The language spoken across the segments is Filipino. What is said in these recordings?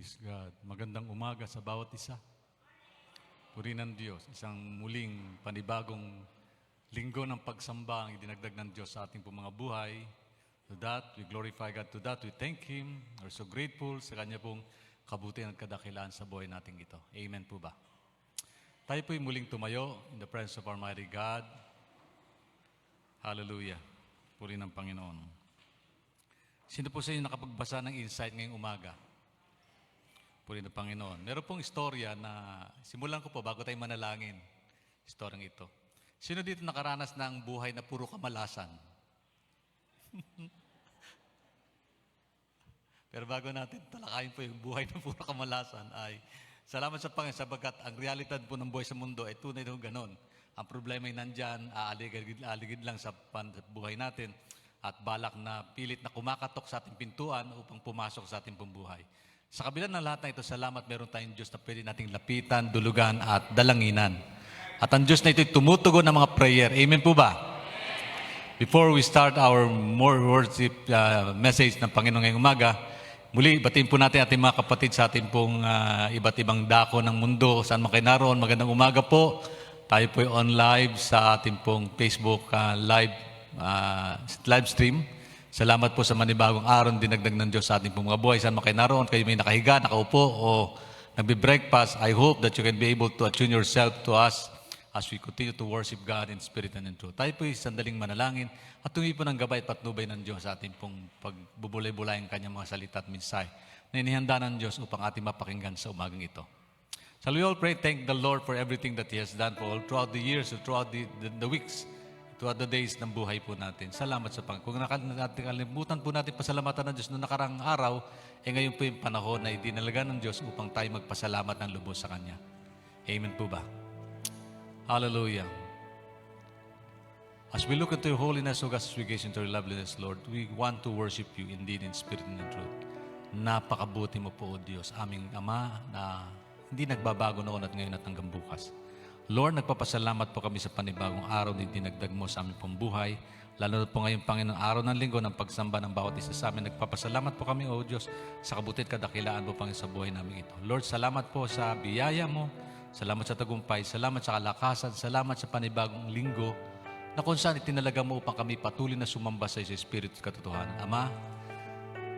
Praise God. Magandang umaga sa bawat isa. Puri ng Diyos. Isang muling panibagong linggo ng pagsamba ang idinagdag ng Diyos sa ating pong mga buhay. To that, we glorify God. To that, we thank Him. We're so grateful sa Kanya pong kabutihan at kadakilaan sa buhay natin ito. Amen po ba? Tayo po'y muling tumayo in the presence of our mighty God. Hallelujah. Puri ng Panginoon. Sino po sa inyo nakapagbasa ng insight ngayong umaga? Puri ng Panginoon. Meron pong istorya na simulan ko po bago tayo manalangin. Istoryang ito. Sino dito nakaranas ng buhay na puro kamalasan? Pero bago natin talakayin po yung buhay na puro kamalasan ay salamat sa Panginoon sapagkat ang realidad po ng buhay sa mundo ay tunay na ganon. Ang problema ay nandyan, aaligid lang sa buhay natin at balak na pilit na kumakatok sa ating pintuan upang pumasok sa ating pambuhay. Sa kabila ng lahat na ito, salamat meron tayong Diyos na pwede nating lapitan, dulugan at dalanginan. At ang Diyos na ito tumutugon ng mga prayer. Amen po ba? Before we start our more worship message ng Panginoon ngayong umaga, muli batiin po natin ating mga kapatid sa ating pong iba't ibang dako ng mundo. Saan man kayo naroon, magandang umaga po. Tayo po on live sa ating pong Facebook live stream. Salamat po sa manibagong araw dinagdag ng Diyos sa ating pong mga buhay. Saan man kayo naroon, kayo may nakahiga, nakaupo o nagbe-breakfast, I hope that you can be able to attune yourself to us as we continue to worship God in spirit and in truth. Tayo po sandaling manalangin at tungi po ng gabay at patnubay ng Diyos sa ating pong pagbubulay-bulay ang kanyang mga salita at mensahe na inihanda ng Diyos upang ating mapakinggan sa umagang ito. Shall we all pray, thank the Lord for everything that He has done for all throughout the years, throughout the weeks, throughout the days ng buhay po natin. Salamat sa Panginoon. Kung nakalimutan po natin pasalamatan ng Diyos noong nakarang araw, ngayon po yung panahon na idinalaga ng Diyos upang tayo magpasalamat ng lubos sa Kanya. Amen po ba? Hallelujah. As we look into your holiness, O God, as we gaze into your loveliness, Lord, we want to worship you indeed in spirit and in truth. Napakabuti mo po, O Diyos, aming Ama na hindi nagbabago noon at ngayon at hanggang bukas. Lord, nagpapasalamat po kami sa panibagong araw na dinagdag mo sa aming pong buhay. Lalo na po ngayon, Panginoon, araw ng linggo ng pagsamba ng bawat isa sa amin. Nagpapasalamat po kami, O Diyos, sa kabutit kadakilaan po, Panginoon, sa buhay namin ito. Lord, salamat po sa biyaya mo. Salamat sa tagumpay. Salamat sa kalakasan. Salamat sa panibagong linggo na kung saan itinalaga mo upang kami patuloy na sumamba sa Espiritu at katotohanan. Ama,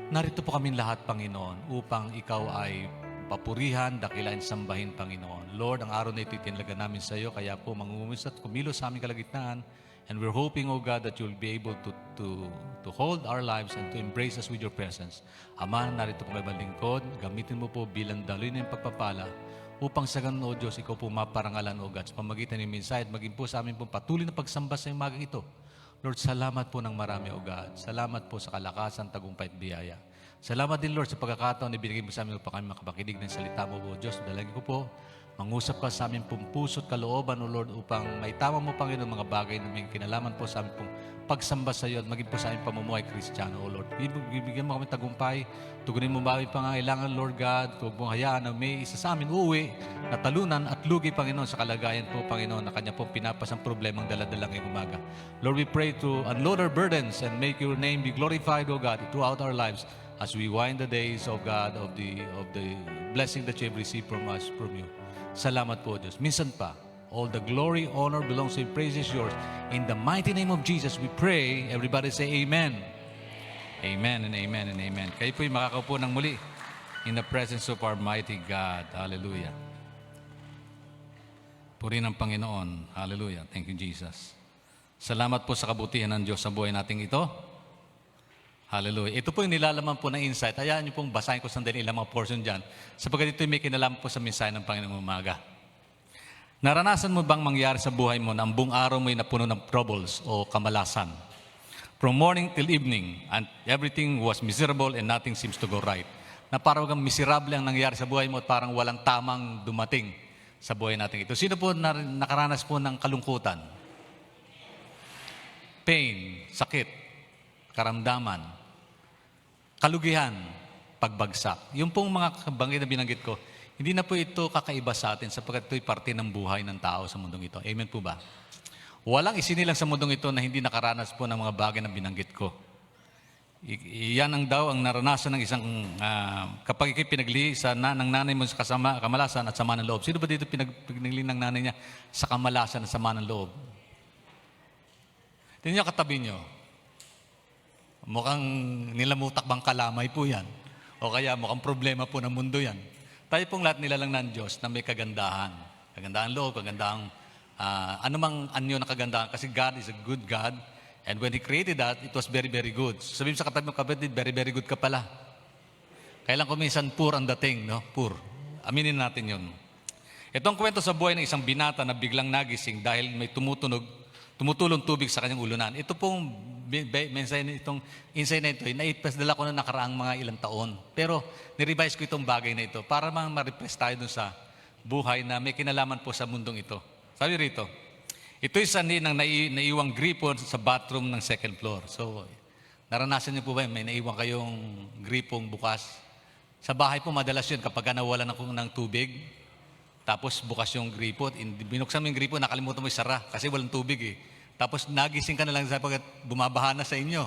narito po kami lahat, Panginoon, upang ikaw ay papurihan, dakilain, sambahin, Panginoon. Lord, ang araw na ito itinalaga namin sa iyo, kaya po mangungumis at kumilos sa aming kalagitnaan. And we're hoping, O God, that you'll be able to hold our lives and to embrace us with your presence. Ama, narito po kayo malingkod. Gamitin mo po bilang daloy ng pagpapala upang sa ganun, O Diyos, ikaw po maparangalan, O God, sa pamagitan ng mensahe at maging po sa amin po patuloy na pagsamba sa umagang ito. Lord, salamat po ng marami, O God. Salamat po sa kalakasan, tagumpay at biyaya. Salamat din, Lord, sa pagkakataon na binigay mo sa amin upang kami makapakinig ng salita mo, O Diyos. Dalangin ko po, mangusap ka sa amin pong puso at kalooban, O Lord, upang maitama mo, Panginoon, mga bagay na may kinalaman po sa amin pong pagsamba sa iyo at maging po sa aming pamumuhay Kristiyano, O Lord. Bibigyan mo kami tagumpay, tugunin mo ba aming pangangailangan, Lord God, huwag mong hayaan na may isa sa amin uuwi na talunan at lugi, Panginoon, sa kalagayan po, Panginoon, na kanya pong pinapasang problemang daladala ngayong umaga. Lord, we pray to unload our burdens and make your name be glorified, O God, throughout our lives as we wind the days, of God, of the blessing that you have received from us, from you. Salamat po, Diyos. Minsan pa, all the glory, honor belongs to you. Praise is yours. In the mighty name of Jesus, we pray. Everybody say amen. Amen and amen and amen. Kayo po'y makakaupo ng muli in the presence of our mighty God. Hallelujah. Purihin ang Panginoon. Hallelujah. Thank you, Jesus. Salamat po sa kabutihan ng Diyos sa buhay nating ito. Hallelujah. Ito po yung nilalaman po ng insight. Hayaan niyo pong basahin ko sandali ilang mga portion dyan sapagkat ito may kinalaman po sa mensahe ng Panginoong umaga. Naranasan mo bang mangyari sa buhay mo na ang buong araw mo'y napuno ng troubles o kamalasan? From morning till evening, and everything was miserable and nothing seems to go right. Na parang miserable ang nangyari sa buhay mo at parang walang tamang dumating sa buhay natin ito. Sino po nakaranas po ng kalungkutan? Pain, sakit, karamdaman, kalugihan, pagbagsak. Yung pong mga banggit na binanggit ko, hindi na po ito kakaiba sa atin sapagkat ito'y parte ng buhay ng tao sa mundong ito. Amen po ba? Walang isinilang sa mundong ito na hindi nakaranas po ng mga bagay na binanggit ko. Iyan ang daw ang naranasan ng isang kapag ikay pinaglihi ng nanay mo sa kamalasan at sama ng loob. Sino ba dito pinaglihi ng nanay niya sa kamalasan at sama ng loob? Tingnan niyo katabi niyo. Mukhang nilamutak bang kalamay po yan. O kaya mukhang problema po ng mundo yan. Tayo pong lahat nilalang ng Diyos na may kagandahan. Kagandahan loob, kagandahang anumang anyo na kagandahan. Kasi God is a good God. And when He created that, it was very, very good. Sabihin sa katabi mo, kapatid, very, very good ka pala. Kailan ko minsan poor ang dating, no? Poor. Aminin natin yun. Ito ang kwento sa buhay ng isang binata na biglang nagising dahil may tumutulong tubig sa kanyang ulunan. Ito pong mensahe itong insight na ito, naipadala ko na nakaraang mga ilang taon. Pero nirevise ko itong bagay na ito para ma-refresh tayo dun sa buhay na may kinalaman po sa mundong ito. Sabi rito, ito sanhi ng naiwang gripo sa bathroom ng second floor. So, naranasan niyo po ba may naiwang kayong gripong bukas? Sa bahay po madalas yun kapag nawala ng tubig, tapos bukas yung gripo, binuksan mo yung gripo, nakalimutan mo isara kasi walang tubig eh. Tapos nagising ka na lang sapagkat bumabaha na sa inyo.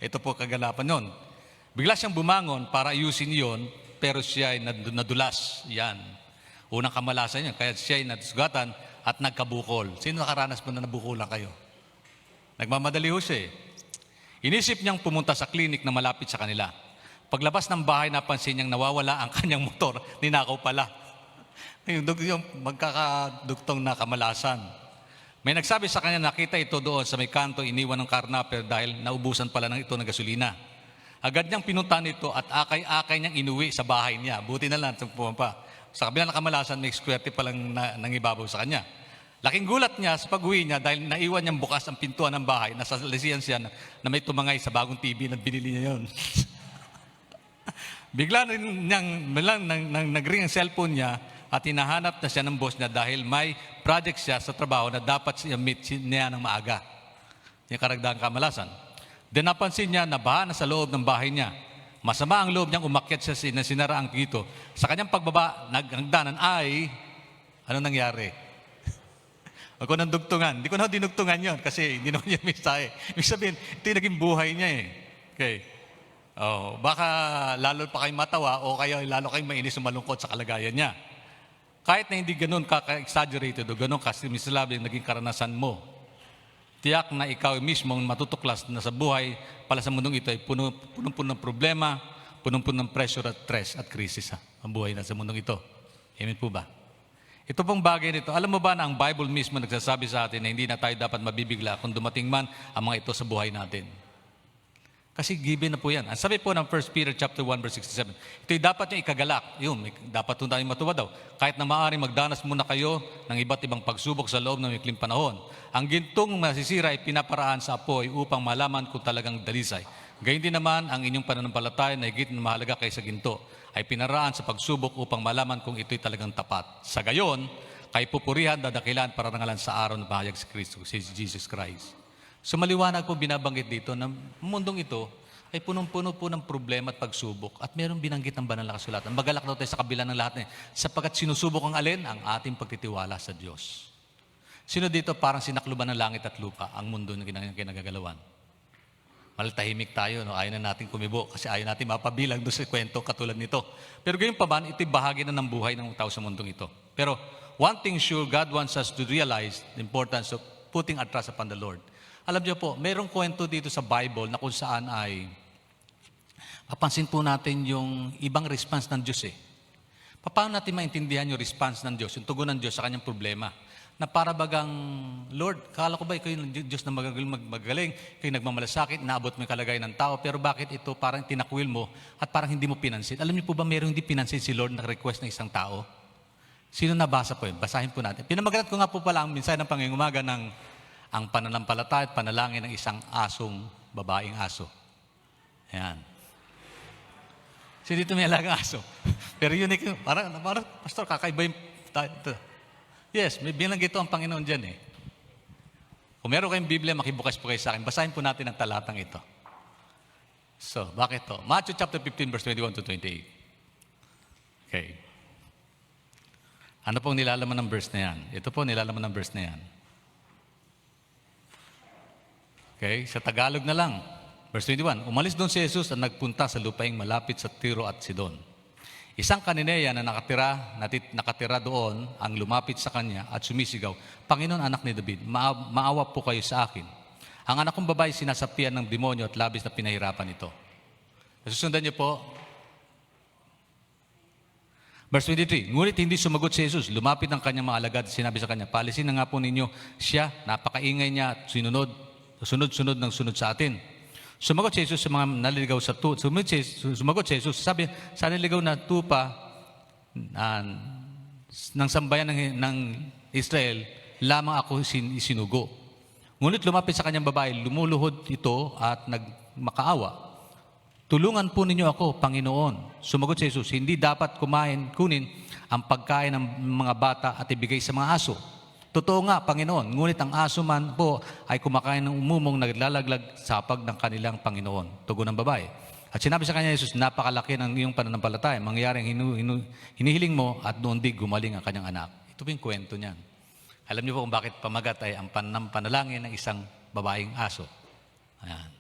Ito po kagalapan nun. Bigla siyang bumangon para ayusin yon, pero siya ay nadulas. Yan. Unang kamalasan yun. Kaya siya ay natusgatan at nagkabukol. Sino nakaranas po na nabukulan kayo? Nagmamadali ho siya eh. Inisip niyang pumunta sa klinik na malapit sa kanila. Paglabas ng bahay, napansin niyang nawawala ang kanyang motor. Ninakaw pala. Yung magkakadugtong na kamalasan. May nagsabi sa kanya, nakita ito doon sa may kanto, iniwan ng carnapper dahil naubusan pala ng ito ng gasolina. Agad niyang pinuntahan ito at akay-akay niyang inuwi sa bahay niya. Buti na lang, sa kabila ng kamalasan, may squirte palang nangibabaw sa kanya. Laking gulat niya sa pag-uwi niya dahil naiwan niyang bukas ang pintuan ng bahay. Nasa lisiyan siya na may tumangay sa bagong TV na binili niya yun. Bigla niyang nag-ring ang cellphone niya at hinahanap na siya ng boss niya dahil may project siya sa trabaho na dapat siya meet niya ng maaga. Yung karagdagang kamalasan. Then napansin niya na baha na sa loob ng bahay niya. Masama ang loob niyang umakyat siya sinara ang pito. Sa kanyang pagbaba, naghagdanan ay, ano nangyari? Ako nang dugtungan. Hindi ko na dinugtungan yun kasi hindi naman yung mensahe. Ibig sabihin, ito yung naging buhay niya eh. Okay. Oh, baka lalo pa kayong matawa o kaya lalo kayong mainis o malungkot sa kalagayan niya. Kahit na hindi ganun ka-exaggerated o ganun ka-miserable yung naging karanasan mo, tiyak na ikaw mismo matutuklas na sa buhay pala sa mundong ito ay punong-puno ng problema, punong-puno ng pressure at stress at krisis ang buhay na sa mundong ito. Amen po ba? Ito pong bagay nito, alam mo ba na ang Bible mismo nagsasabi sa atin na hindi na tayo dapat mabibigla kung dumating man ang mga ito sa buhay natin. Kasi given na po yan. Ang sabi po ng 1 Peter chapter 1 verse 67, ito'y dapat nyo ikagalak. Yun, dapat po tayong matuwa daw. Kahit na maaaring magdanas muna kayo ng iba't ibang pagsubok sa loob ng ikling panahon. Ang gintong masisira ay pinaparaan sa apoy upang malaman kung talagang dalisay. Gayun din naman ang inyong pananampalataya na higit na mahalaga kaysa ginto ay pinaraan sa pagsubok upang malaman kung ito'y talagang tapat. Sa gayon, kay pupurihan, dadakilan, parangalan sa araw na bahayag si Kristo, si Jesus Christ. So maliwanag po binabanggit dito na mundong ito ay punong-puno po ng problema at pagsubok at mayroong binanggit ng banal na kasulatan. Magalak daw tayo sa kabila ng lahat sapagkat sinusubok ang alin? Ang ating pagtitiwala sa Diyos. Sino dito parang sinakluban ng langit at lupa ang mundo na kinagagalawan? Malatahimik tayo, no? Ayaw na natin kumibo kasi ayaw natin mapabilang doon sa kwento katulad nito. Pero gayon pa man, ito'y bahagi na ng buhay ng tao sa mundong ito. Pero one thing sure, God wants us to realize the importance of putting our trust upon the Lord. Alam niyo po, mayroong kwento dito sa Bible na kung saan ay papansin po natin yung ibang response ng Diyos eh. Paano natin maintindihan yung response ng Diyos, yung tugon ng Diyos sa kanyang problema? Na para bagang, Lord, kala ko ba ikaw yung Diyos na magagaling, ikaw yung nagmamalasakit, naabot mo yung kalagayan ng tao, pero bakit ito parang tinakwil mo at parang hindi mo pinansin? Alam niyo po ba mayroong hindi pinansin si Lord na request ng isang tao? Sino nabasa po yun? Basahin po natin. Pinamagalat ko nga po pala ang mensahe ng pangingumaga ng ang pananampalataya at panalangin ng isang babaeng aso. Ayan. So dito may alagang aso. Pero unique, parang pastor, kakaiba yung ito. Yes, may binanggit ang Panginoon dyan eh. Kung meron kayong Biblia, makibukas po kayo sa akin. Basahin po natin ang talatang ito. So, bakit to? Matthew chapter 15, verse 21 to 28. Okay. Ano pong nilalaman ng verse na yan? Ito po nilalaman ng verse na yan. Okay, sa Tagalog na lang. Verse 21, umalis doon si Jesus at nagpunta sa lupaing malapit sa Tiro at Sidon. Isang Kananeya na nakatira doon ang lumapit sa kanya at sumisigaw, Panginoon, anak ni David, maawa po kayo sa akin. Ang anak kong babae sinasapian ng demonyo at labis na pinahirapan ito. Nasusundan niyo po. Verse 23, ngunit hindi sumagot si Jesus. Lumapit ang kanyang mga alagad at sinabi sa kanya, paalisin na nga po ninyo siya, napakaingay niya at sunod-sunod ng sunod sa atin. Sumagot si Jesus sa mga naliligaw sa tupa. Sumagot si Jesus, sabi, sa naliligaw na tupa ng sambayan ng Israel, lamang ako isinugo. Ngunit lumapit sa kanyang babae, lumuluhod ito at nagmakaawa. Tulungan po ninyo ako, Panginoon. Sumagot si Jesus, hindi dapat kunin ang pagkain ng mga bata at ibigay sa mga aso. Totoo nga, Panginoon, ngunit ang aso man po ay kumakain ng umumong naglalaglag sa hapag ng kanilang Panginoon. Tugon ng babae. At sinabi sa kanya, Jesus, napakalaki ng iyong pananampalataya. Mangyaring hinihiling mo at noon di gumaling ang kanyang anak. Ito po yung kwento niyan. Alam niyo po kung bakit pamagat ay ang panalangin ng isang babaeng aso. Ayan.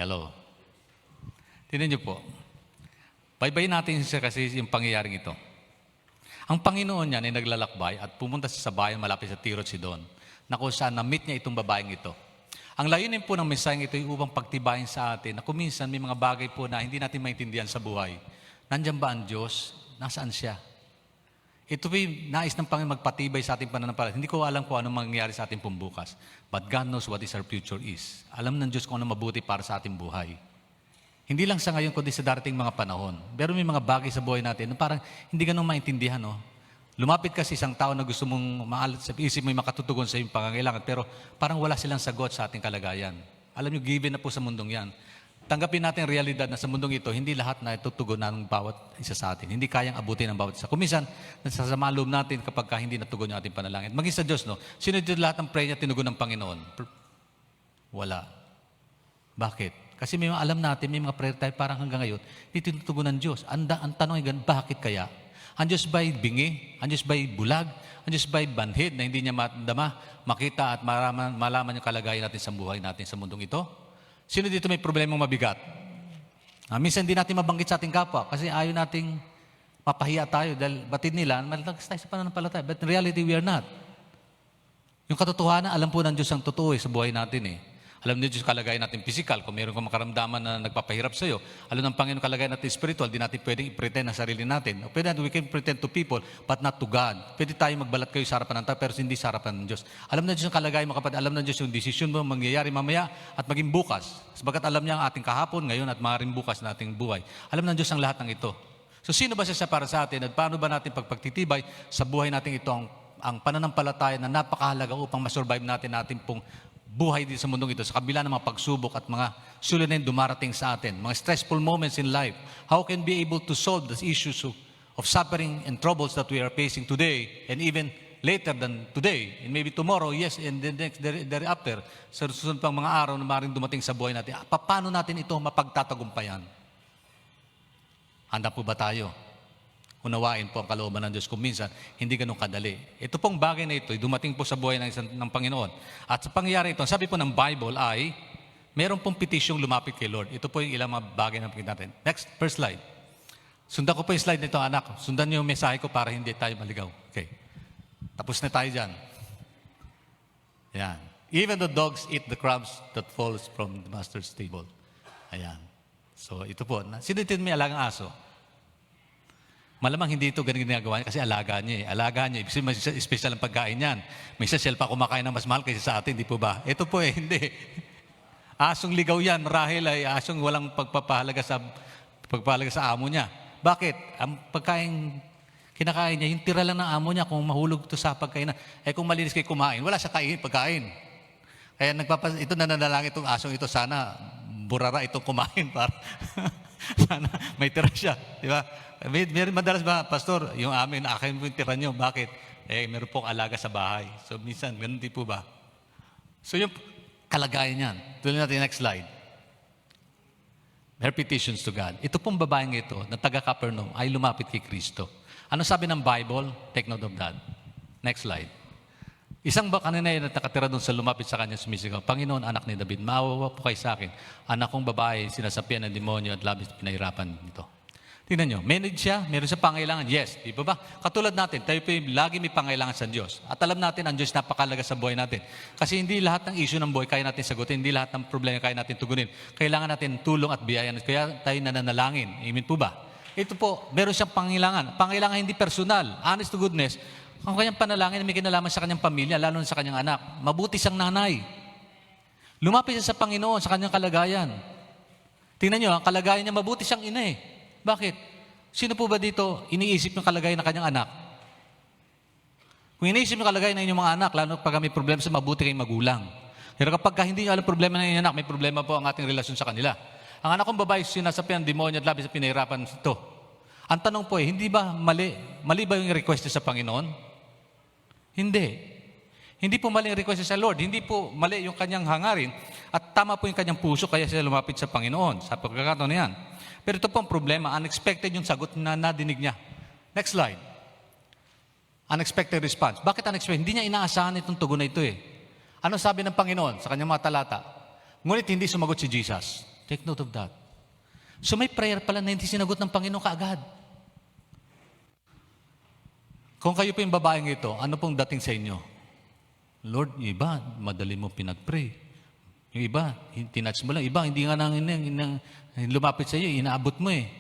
Hello. Tingnan niyo po. Baybayin natin siya kasi yung pangyayaring ito. Ang Panginoon niya ay naglalakbay at pumunta sa bayan malapit sa Tiro at Sidon na kung saan na-meet niya itong babaeng ito. Ang layunin po ng mensaheng ito ay upang pagtibayin sa atin na kuminsan may mga bagay po na hindi natin maintindihan sa buhay. Nandiyan ba ang Diyos? Nasaan siya? Ito po'y nais ng Panginoon magpatibay sa ating pananampalataya. Hindi ko alam kung anong mangyayari sa ating pumbukas. But God knows what is our future is. Alam ng Diyos kung ano mabuti para sa ating buhay. Hindi lang sa ngayon, kundi sa darating mga panahon. Pero may mga bagay sa buhay natin na parang hindi ganun maintindihan. No? Lumapit kasi isang tao na gusto mong maalat sa isip mo makatutugon sa iyong pangangailangan. Pero parang wala silang sagot sa ating kalagayan. Alam niyo, given na po sa mundong yan. Tanggapin natin ang realidad na sa mundong ito, hindi lahat na itutugon ng bawat isa sa atin. Hindi kayang abutin ng bawat isa. Kuminsan, nasasama loob natin kapag hindi natugon yung ating panalangin. Maging sa Diyos, no? Sino dito lahat ng prayer niya tinugon ng Panginoon? Wala. Bakit? Kasi may mga alam natin, may mga prayer tayo parang hanggang ngayon, hindi tinutugon ng Diyos. Ang tanong ay, bakit kaya? Ang Diyos ba'y bingi? Ang Diyos ba'y bulag? Ang Diyos ba'y banhid na hindi niya matandama, makita at malaman yung kalagayan natin sa buhay natin sa mundong ito? Sino dito may problemang mabigat? Minsan hindi natin mabanggit sa ating kapwa kasi ayaw nating mapahiya tayo dahil batid nila, malakas tayo sa pananampalataya. But in reality, we are not. Yung katotohanan, alam po ng Diyos ang totoo sa buhay natin eh. Alam ng Diyos kalagayan natin physical. Kung mayroon kang makaramdaman na nagpapahirap sa iyo, alam ng Panginoon kalagayan natin spiritual, di natin pwedeng i-pretend na sarili natin. Pwede natin, we can pretend to people, but not to God. Pwede tayo magbalat kayo sa harapan ng tao, pero hindi sa harapan ng Diyos. Alam ng Diyos ang kalagayan mo kapatid, alam ng Diyos yung desisyon mo mangyayari mamaya at maging bukas. Sabagat alam niya ang ating kahapon, ngayon at maaaring bukas na ating buhay. Alam ng Diyos ang lahat ng ito. So sino ba siya para sa atin at paano ba natin pagtitibay sa buhay natin ito ang pananampalataya na napakahalaga upang masurvive natin pong buhay dito sa mundong ito, sa kabila ng mga pagsubok at mga suliranin dumarating sa atin, mga stressful moments in life. How can we be able to solve the issues of suffering and troubles that we are facing today and even later than today, and maybe tomorrow, yes, and the next thereafter, sa susunod pang mga araw na maaaring dumating sa buhay natin. Paano natin ito mapagtatagumpayan? Handa po ba tayo? Unawain po ang kalooban ng Diyos kung minsan hindi ganun kadali. Ito pong bagay na ito ay dumating po sa buhay ng Panginoon. At sa pangyayari ito, sabi po ng Bible ay meron pong petisyong lumapit kay Lord. Ito po yung ilang mga bagay na pakita natin. Next, first slide. Sundan ko po yung slide nito, anak. Sundan niyo yung mensahe ko para hindi tayo maligaw. Okay. Tapos na tayo dyan. Ayan. Even the dogs eat the crumbs that falls from the master's table. Ayan. So ito po. Sino dito may alagang aso? Malamang hindi ito ganun ginagawa niya kasi alaga niya eh. Alaga niya. Ibig sabihin, special ang pagkain niyan. May isa pa kumakain ng mas mahal kaysa sa atin, di po ba? Ito po eh, hindi. Asong ligaw yan, marahil ay asong walang pagpapahalaga sa amo niya. Bakit? Ang pagkain kinakain niya, yung tira lang ng amo niya kung mahulog ito sa pagkain. Kung malinis kayo kumain, wala siya pagkain. Kaya ito nananalangin itong asong ito, sana burara itong kumain para sana may tira siya. Di ba? Madalas ba, Pastor, yung akin po yung tira nyo. Bakit? Meron pong alaga sa bahay. So, minsan, ganun din po ba? So, yung kalagayan yan. Tuloy natin next slide. Her petitions to God. Ito pong babaeng ito, na taga-Capernaum, ay lumapit kay Kristo. Ano sabi ng Bible? Take note of that. Next slide. Isang ba kanina na nakatira doon sa lumapit sa kanya, sumisigaw, Panginoon, anak ni David, maawawa po kayo sa akin. Anak kong babae, sinasapian ng demonyo at labis pinahirapan nito. Tingnan nyo, manage siya, meron siya pangailangan. Yes, di ba ba? Katulad natin, tayo po lagi may pangailangan sa Diyos. At alam natin, ang Diyos napakalaga sa buhay natin. Kasi hindi lahat ng issue ng buhay kaya natin sagutin, hindi lahat ng problema kaya natin tugunin. Kailangan natin tulong at biyaya. Kaya tayo nananalangin. Amen po ba? Ito po, meron siyang pangailangan. Pangailangan hindi personal. Honest to goodness, ang kanyang panalangin may kinalaman sa kanyang pamilya, lalo na sa kanyang anak. Mabuti siyang nanay. Lumapit siya sa Panginoon, sa kanyang kalagayan. Tingnan nyo, ang kalagayan niya, mabuti siyang ina eh. Bakit? Sino po ba dito iniisip yung kalagayan ng kanyang anak? Kung iniisip yung kalagayan ng inyong mga anak, lalo pag may problema sa mabuti kayong magulang. Pero kapag hindi nyo alam problema ng inyong anak, may problema po ang ating relasyon sa kanila. Ang anak kong babae, sinasapian ng demonyo at labis sa pinahirapan ito. Ang tanong po hindi ba mali ba yung request niya sa Panginoon? Hindi. Hindi po mali yung request niya sa Lord. Hindi po mali yung kanyang hangarin at tama po yung kanyang puso kaya siya lumapit sa Panginoon. Sa pagkakataon na yan. Pero ito po ang problema, unexpected yung sagot na nadinig niya. Next slide. Unexpected response. Bakit unexpected? Hindi niya inaasahan itong tugon na ito eh. Ano sabi ng Panginoon sa kanyang mga talata? Ngunit hindi sumagot si Jesus. Take note of that. So may prayer pala na hindi sinagot ng Panginoon kaagad. Kung kayo po yung babaeng ito, ano pong dating sa inyo? Lord, yung iba, madali mo pinag-pray. Yung iba, tinatch mo lang. Iba, hindi nga lumapit sa iyo, inaabot mo eh.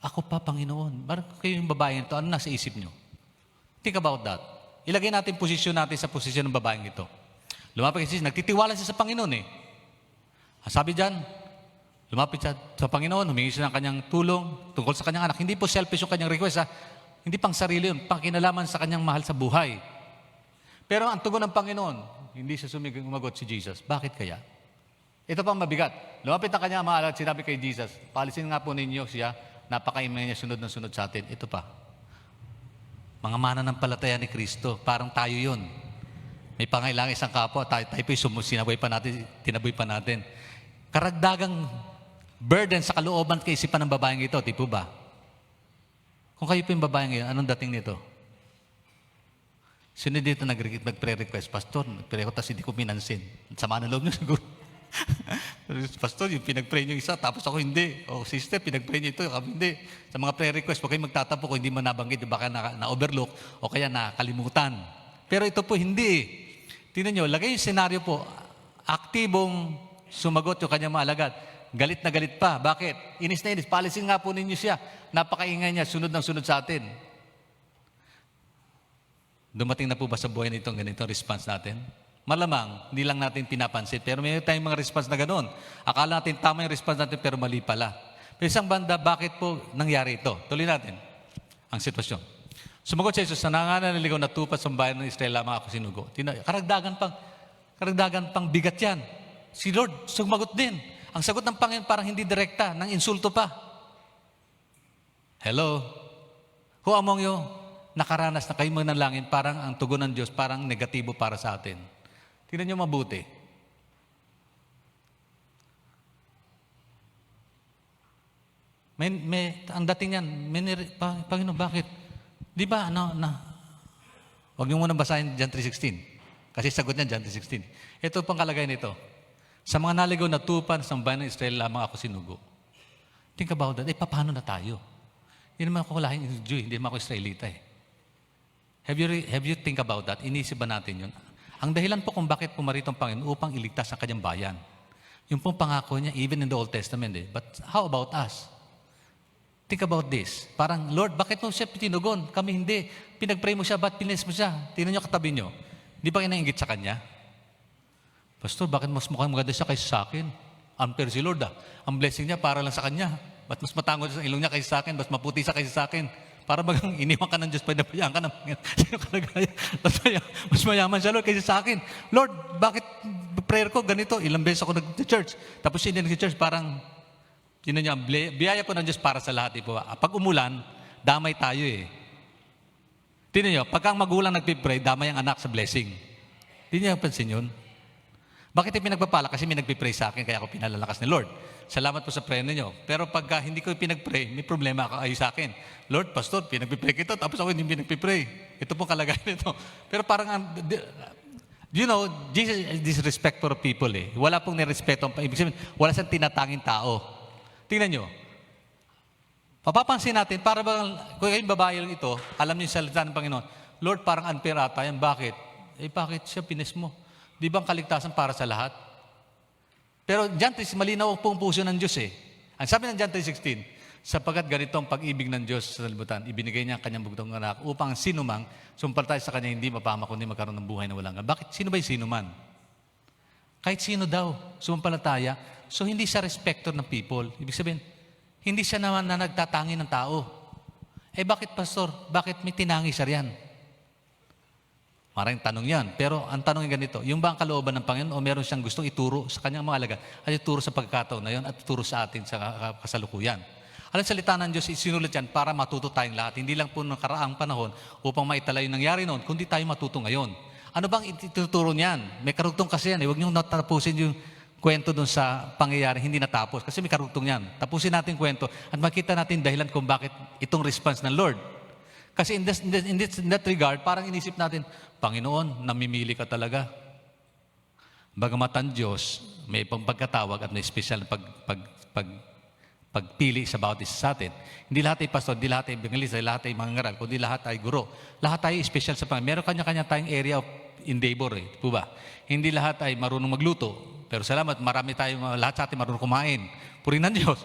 Ako pa, Panginoon. Parang kayo yung babaeng ito, ano nasa isip nyo? Think about that. Ilagay natin posisyon natin sa posisyon ng babaeng ito. Lumapit siya, nagtitiwala siya sa Panginoon eh. Sabi dyan, lumapit siya sa Panginoon, humingi siya ng kanyang tulong tungkol sa kanyang anak. Hindi po selfish yung kanyang request ha. Hindi pang sarili yun, pang kinalaman sa kanyang mahal sa buhay. Pero ang tugon ng Panginoon, hindi siya sumagot si Jesus. Bakit kaya? Ito pang mabigat. Lumapit ang kanya mahal at sinabi kay Jesus, paalisin nga po ninyo siya, napakaimay niya sunod na sunod sa atin. Ito pa. Mga mananampalataya ni Kristo, parang tayo yun. May pangailangan isang kapwa, tayo po sinaboy pa natin, tinaboy pa natin. Karagdagang burden sa kalooban at kaisipan ng babaeng ito, di po ba? Kung kayo po yung babaeng ito, anong dating nito? Sino dito nag-pre-request? Pastor, nag-pre ko, tapos hindi ko pinansin. Sama ng loob niyo siguro. Pastor, yung pinag-pray niyo isa, tapos ako hindi. O sister, pinag-pray niyo ito, kami hindi. Sa mga pre-request, huwag kayong magtatapo kung hindi mo nabanggit, baka na-overlook o kaya nakalimutan. Pero ito po hindi. Tingnan niyo, lagay yung senaryo po, aktibong sumagot yung kanyang mga alagad. Galit na galit pa. Bakit? Inis na inis. Palisin nga po ninyo siya. Napakaingay niya, sunod ng sunod sa atin. Dumating na po ba sa buhay nito ang ganitong response natin? Malamang, hindi lang natin pinapansin. Pero may tayong mga response na ganoon. Akala natin tama yung response natin pero mali pala. Pero isang banda, bakit po nangyari ito? Tuloy natin ang sitwasyon. Sumagot si Jesus, sa nanganaligaw na tupa sa bayan ng Israel lamang ako sinugo. Karagdagan pang bigat yan. Si Lord, sumagot din. Ang sagot ng Panginoon parang hindi direkta, ng insulto pa. Hello? Who among you nakaranas na kayo manalangin, parang ang tugon ng Diyos, parang negatibo para sa atin? Tingnan niyo mabuti. Ang dating yan, Panginoon, bakit? Di ba, huwag niyo muna basahin John 3:16. Kasi sagot niya John 3:16. Ito pang kalagay nito. Sa mga naligaw na tupan sa bayan ng Israel lamang ako sinugo. Think about that. Paano na tayo? Hindi naman ako lahing Jew, hindi naman ako Israelita eh. Have you think about that? Inisip ba natin yun? Ang dahilan po kung bakit pumarito ang Panginoon upang iligtas ang kanyang bayan. Yung pong pangako niya, even in the Old Testament eh. But how about us? Think about this. Parang, Lord, bakit mo siya tinugon? Kami hindi. Pinag-pray mo siya, ba't pinilis mo siya? Tingnan niyo katabi niyo. Di ba inainggit sa kanya? Pastor, bakit mas mukhang maganda siya kaysa sa akin? Unfair si Lord ah. Ang blessing niya para lang sa kanya. Ba't mas matangod sa ilong niya kaysa sa akin? Ba't maputi siya kaysa sa akin? Para bagang iniwan ka ng Diyos, pinabayaan ka ng sino kalagayan? Mas mayaman siya, Lord, kaysa sa akin. Lord, bakit prayer ko ganito? Ilang beses ako nag-church. Tapos hindi nag-church, parang, yun niya, biyaya po ng Diyos para sa lahat. Po. Pag umulan, damay tayo eh. Tingnan niyo, pagka ang magulang nagpipray, damay ang anak sa blessing. Hindi niyo pansin yun? Bakit pinagpapala? Kasi may nagpipray sa akin, kaya ako pinalalakas ni Lord. Salamat po sa prayer ninyo. Pero pagka hindi ko pinagpray, may problema kayo sa akin. Lord, Pastor, pinagpipray kita, tapos ako hindi pinagpipray. Ito pong kalagayan nito. Pero parang You know, Jesus is disrespectful of people eh. Wala pong nirespeto. Ibig sabihin, wala siyang tinatanging tao. Tingnan nyo. Mapapansin natin, para bang, kung kayong babae ito, alam niyo yung salita ng Panginoon, Lord, parang unfair ata yan. Bakit? Bakit siya pinis mo? Di ba ang kaligtasan para sa lahat? Pero John 3, malinaw po ang puso ng Diyos eh. Ang sabi ng John 3:16, sapagkat ganito ang pag-ibig ng Diyos sa libutan, ibinigay niya ang kanyang bugtong anak upang sinumang sumpalataya sa kanya hindi mapama kundi magkaroon ng buhay na walang hanggan. Bakit? Sino ba yung sinuman? Kahit sino daw, sumampalataya. So hindi siya respecter ng people. Ibig sabihin, hindi siya naman na nagtatangi ng tao. Bakit pastor? Bakit may tinangi siya riyan? Maraming tanong yan. Pero ang tanong ay ganito, yung ba ang kalooban ng Panginoon o meron siyang gustong ituro sa kanyang mga alagad at ituro sa pagkakataon na yun at ituro sa atin sa kasalukuyan? Alam, salita ng Diyos, isinulat yan para matuto tayong lahat. Hindi lang po ng karaang panahon upang maitala yung nangyari noon, kundi tayo matuto ngayon. Ano bang ituturo niyan? May karugtong kasi yan. Huwag niyong natapusin yung kwento dun sa pangyayari, hindi natapos. Kasi may karugtong yan. Tapusin natin kwento at makita natin dahilan kung bakit itong response ng Lord. Kasi in that regard, parang inisip natin, Panginoon, namimili ka talaga. Bagamat ang Diyos, may pagkatawag at may special pagpili sa bawat isa sa atin. Hindi lahat ay pastor, hindi lahat ay evangelista, hindi lahat ay mangangaral, kundi lahat ay guro. Lahat ay special sa Panginoon. Meron kanya-kanya tayong area of endeavor eh. Po ba? Hindi lahat ay marunong magluto. Pero salamat, lahat sa atin marunong kumain. Purihin ng Diyos.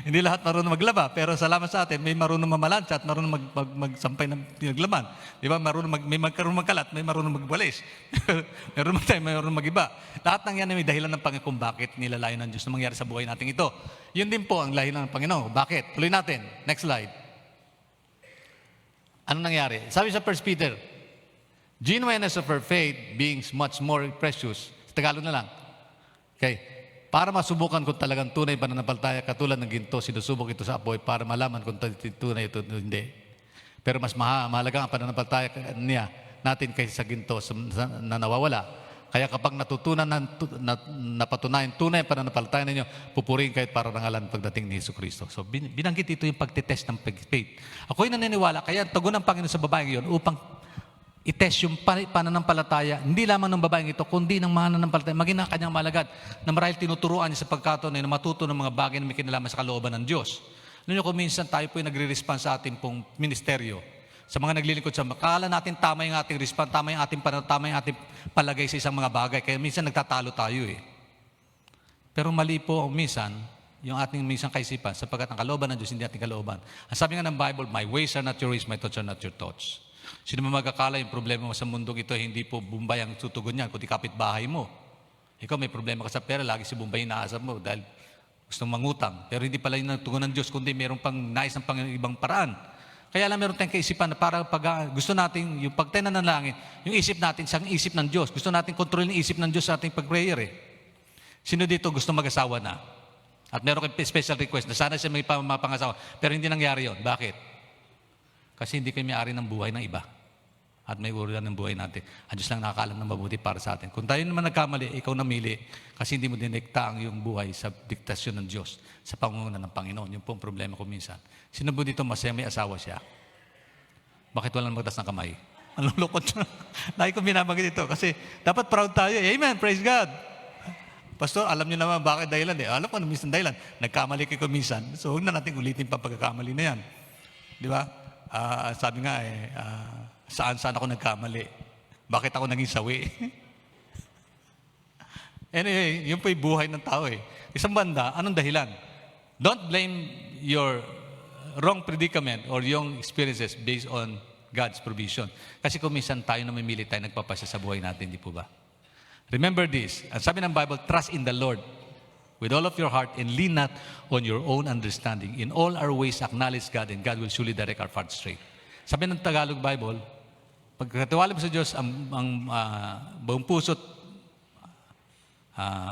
Hindi lahat marunong maglaba, pero salamat sa atin, may marunong mamalansya at marunong magsampay ng pinaglaman. Di ba? May marunong magkalat, may marunong magwalis. Meron tayo, may marunong magiba. Lahat ng yan ay may dahilan ng Panginoon kung bakit nilalayo ng Diyos na mangyari sa buhay natin ito. Yun din po ang dahilan ng Panginoon. Bakit? Tuloy natin. Next slide. Ano nangyari? Sabi sa 1 Peter, genuineness of her faith being much more precious. Sa Tagalog na lang. Okay. Para masubukan kung talagang tunay pananampalataya, katulad ng ginto, sinusubok ito sa apoy para malaman kung tunay ito o hindi. Pero mas mahalaga ang pananampalataya niya natin kaysa sa ginto na nawawala. Kaya kapag napatunayan tunay ang pananampalataya ninyo, pupurihin kahit para rangalan pagdating ni Jesucristo. So binanggit ito yung pagtitest ng faith. Ako'y naniniwala, kaya tugon ng Panginoon sa babaeng iyon upang i-test yung pananampalataya, hindi lamang ng babaeng ito, kundi ng mananampalataya, maging na kanyang malagad, na marahil tinuturuan niya sa pagkataon na matuto ng mga bagay na may kinalaman sa kalooban ng Diyos. Noon kung minsan tayo po yung nagre-response sa ating pong ministeryo, sa mga naglilingkod sa makala natin, tama yung ating response, tama yung ating palagay sa isang mga bagay, kaya minsan nagtatalo tayo eh. Pero mali po minsan, yung ating minsan kaisipan, sapagkat ang kalooban ng Diyos, hindi ating kalooban. Ang sabi nga ng Bible, my ways are not your ways, my thoughts are not your thoughts. Sino mo magkakala yung problema mo sa mundong ito, hindi po Bombay ang tutugon niyan, kundi kapitbahay mo. Ikaw may problema ka sa pera, lagi si Bombay inaasar mo dahil gustong mangutang. Pero hindi pala yung tugon ng Diyos, kundi mayroong pang nais ng ibang paraan. Kaya lang meron tayong kaisipan na para gusto natin, yung pagtayo ng langit, yung isip natin, siyang isip ng Diyos. Gusto natin kontrolin yung isip ng Diyos sa ating pag-prayer eh. Sino dito gusto mag-asawa na? At meron kayong special request na sana siya may mapangasawa. Pero hindi nangyari yon. Bakit? Kasi hindi kayo may-ari ng buhay ng iba. At may urulan ng buhay natin. Ang Diyos lang nakakaalam ng mabuti para sa atin. Kung tayo naman nagkamali, ikaw namili kasi hindi mo dinekta ang iyong buhay sa diktasyon ng Diyos, sa pangunguna ng Panginoon. Yun po ang problema ko minsan. Sino po dito masaya may asawa siya? Bakit walang magtas ng kamay? Ang lulukot siya. Lagi ko binabanggit ito kasi dapat proud tayo. Amen, praise God. Pastor, alam niyo naman bakit dahilan eh. Alam ko na minsan dahilan. Nagkamali kayo minsan. So huwag na natin ulitin pa pagkakamali na yan. Di ba? Sabi nga saan ako nagkamali? Bakit ako naging sawi? Anyway, yun po yung buhay ng tao eh. Isang banda, anong dahilan? Don't blame your wrong predicament or yung experiences based on God's provision. Kasi kung minsan tayo namimili tayo, nagpapasya sa buhay natin, di po ba? Remember this, ang sabi ng Bible, trust in the Lord with all of your heart and lean not on your own understanding. In all our ways, acknowledge God and God will surely direct our path straight. Sabi ng Tagalog Bible, pagkatiwala mo sa Diyos ang buong puso't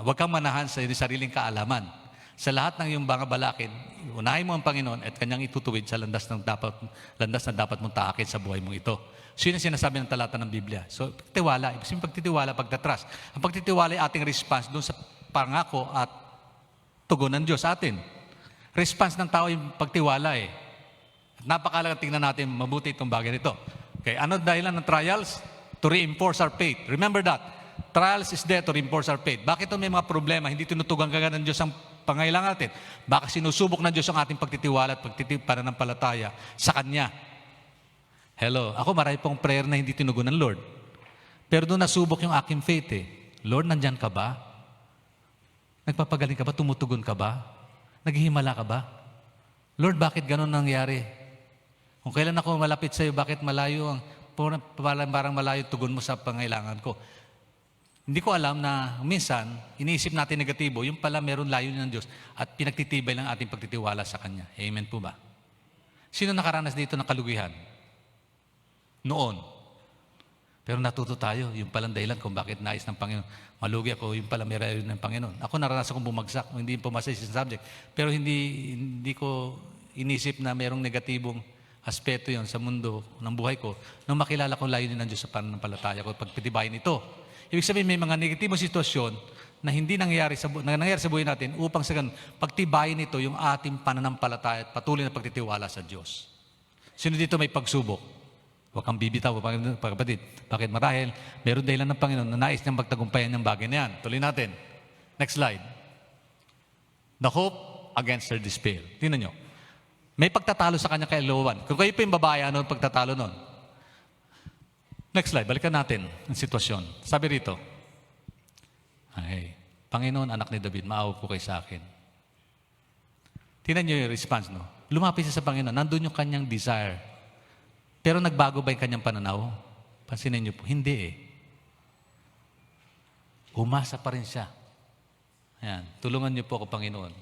huwag kang manahan sa sariling kaalaman. Sa lahat ng iyong mga balakin, unahin mo ang Panginoon at kanyang itutuwid sa landas na dapat mong taakin sa buhay mong ito. So yun ang sinasabi ng talata ng Biblia. So pagtitiwala, ibig sabihin pagtitiwala, pagtatrust. Ang pagtitiwala ay ating response doon sa pangako at tugon ng Diyos sa atin. Response ng tao yung pagtiwala eh. At napakalaga tingnan natin mabuti itong bagay nito. Okay, ano dahilan ng trials? to reinforce our faith. Remember that. Trials is there to reinforce our faith. Bakit may mga problema, hindi tinutugan kagad ng Diyos ang pangailangan natin? Baka sinusubok ng Diyos ang ating pagtitiwala at pananampalataya sa Kanya. Hello, ako marami pong prayer na hindi tinugon ng Lord. Pero doon nasubok yung aking faith eh. Lord, nandyan ka ba? Nagpapagaling ka ba? Tumutugon ka ba? Naghihimala ka ba? Lord, bakit ganun nangyari? Kung kailan ako malapit sa iyo, bakit malayo parang malayo tugon mo sa pangailangan ko? Hindi ko alam na minsan, iniisip natin negatibo, yung pala meron layo ng Diyos at pinagtitibay lang ating pagtitiwala sa Kanya. Amen po ba? Sino nakaranas dito ng kalugihan? Noon. Pero natuto tayo, yung palang dahilan kung bakit nais ng Panginoon. Malugi ako, yung pala may rayon ng Panginoon. Ako naranasan kong bumagsak, hindi pumasa sa subject. Pero hindi ko inisip na mayroong negatibong aspeto yon sa mundo ng buhay ko nung makilala ko layunin ng Diyos sa pananampalataya ko, pagpitibayin ito. Ibig sabihin, may mga negatibong sitwasyon na hindi nangyayari sa buhay natin upang sa ganun, pagtibayin ito yung ating pananampalataya at patuloy na pagtitiwala sa Diyos. Sino dito may pagsubok? Huwag kang bibitaw, kapatid. Bakit? Marahil, meron dahilan ng Panginoon na nais niyang magtagumpayan ng bagay na yan. Tuloy natin. Next slide. The hope against their despair. Tingnan nyo. May pagtatalo sa kanya kay Lowan. Kung kayo pa yung babae, ano ang pagtatalo nun? Next slide. Balikan natin ang sitwasyon. Sabi rito, Panginoon, anak ni David, maawa po kayo sa akin. Tingnan nyo yung response, no? Lumapit siya sa Panginoon. Nandun yung kanyang desire. Pero nagbago ba yung kanyang pananaw? Pansinin niyo po, hindi eh. Umasa pa rin siya. Ayan, tulungan niyo po ako, Panginoon.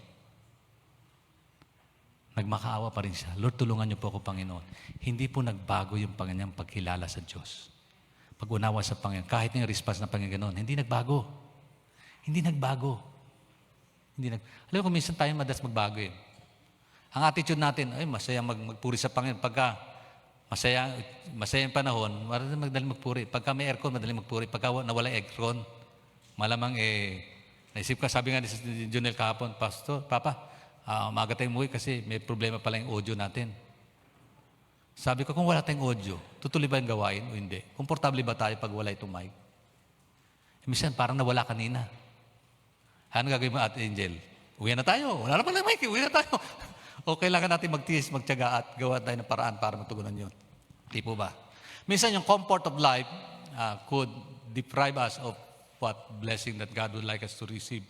Nagmakaawa pa rin siya. Lord, tulungan niyo po ako, Panginoon. Hindi po nagbago yung kanyang pagkilala sa Diyos. Pag-unawa sa Panginoon, kahit yung response ng Panginoon, hindi nagbago. Hindi nagbago. Alam mo, minsan tayo madalas magbago eh. Ang attitude natin, masaya magpuri sa Panginoon. Pagka masaya yung panahon, madaling magpuri. Pagka may aircon, madaling magpuri. Pagka nawala aircon, malamang naisip ka, sabi nga ni Junel kahapon, Pastor, Papa, maaga tayong umuwi kasi may problema pala yung audio natin. Sabi ko, kung wala tayong audio, tutuloy ba yung gawain o hindi? Komportable ba tayo pag wala itong mic? Minsan, parang nawala kanina. Ano gagawin mo, Ate Angel? Uwi na tayo. Wala na pala yung mic, uwi na tayo. O kailangan natin magtiis, magtiyaga at gawa tayo ng paraan para matugunan yun. Di po ba? Minsan yung comfort of life could deprive us of what blessing that God would like us to receive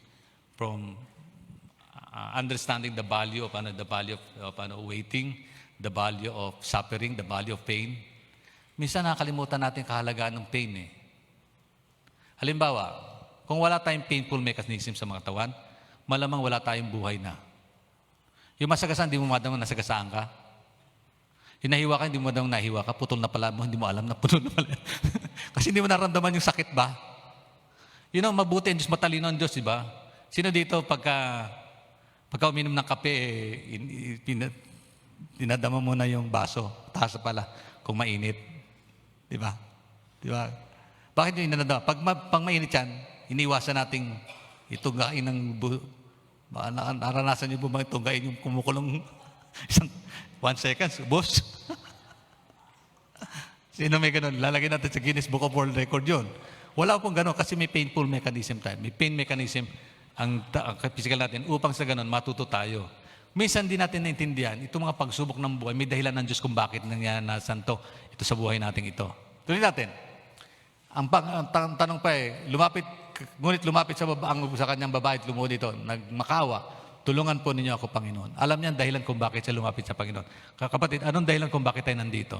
from understanding the value of waiting, the value of suffering, the value of pain. Minsan nakakalimutan natin kahalagaan ng pain eh. Halimbawa, kung wala tayong painful mechanism sa mga katawan, malamang wala tayong buhay na. Yung masagasaan, hindi mo madamang nasagasaan ka. Yung nahiwa ka, hindi mo madamang nahiwa ka. Putol na pala mo, hindi mo alam na putol na pala. Kasi hindi mo naramdaman yung sakit ba? Yun ang mabuti ang Diyos, matalino ang Diyos, di ba? Sino dito pagka uminom ng kape, dinadama mo na yung baso. Taas pala kung mainit. Di ba? Di ba? Bakit yung inanadama? Pag mainit yan, iniwasan nating itunggain ng naranasan niyo po bang itunggain yung kumukulong 1 second, boss? Sino may ganun? Lalagyan natin sa Guinness Book of World Record yun. Wala pong ganun kasi may painful mechanism tayo. May pain mechanism ang physical natin upang sa ganun matuto tayo. Minsan di natin naintindihan, itong mga pagsubok ng buhay, may dahilan ng Diyos kung bakit nangyanasan to. Ito sa buhay natin ito. Tuloy natin. Ang tanong pa ngunit lumapit sa kanyang babae at lumuhod dito, nagmakawa, tulungan po ninyo ako, Panginoon. Alam niya ang dahilan kung bakit siya lumapit sa Panginoon. Kapatid, anong dahilan kung bakit tayo nandito?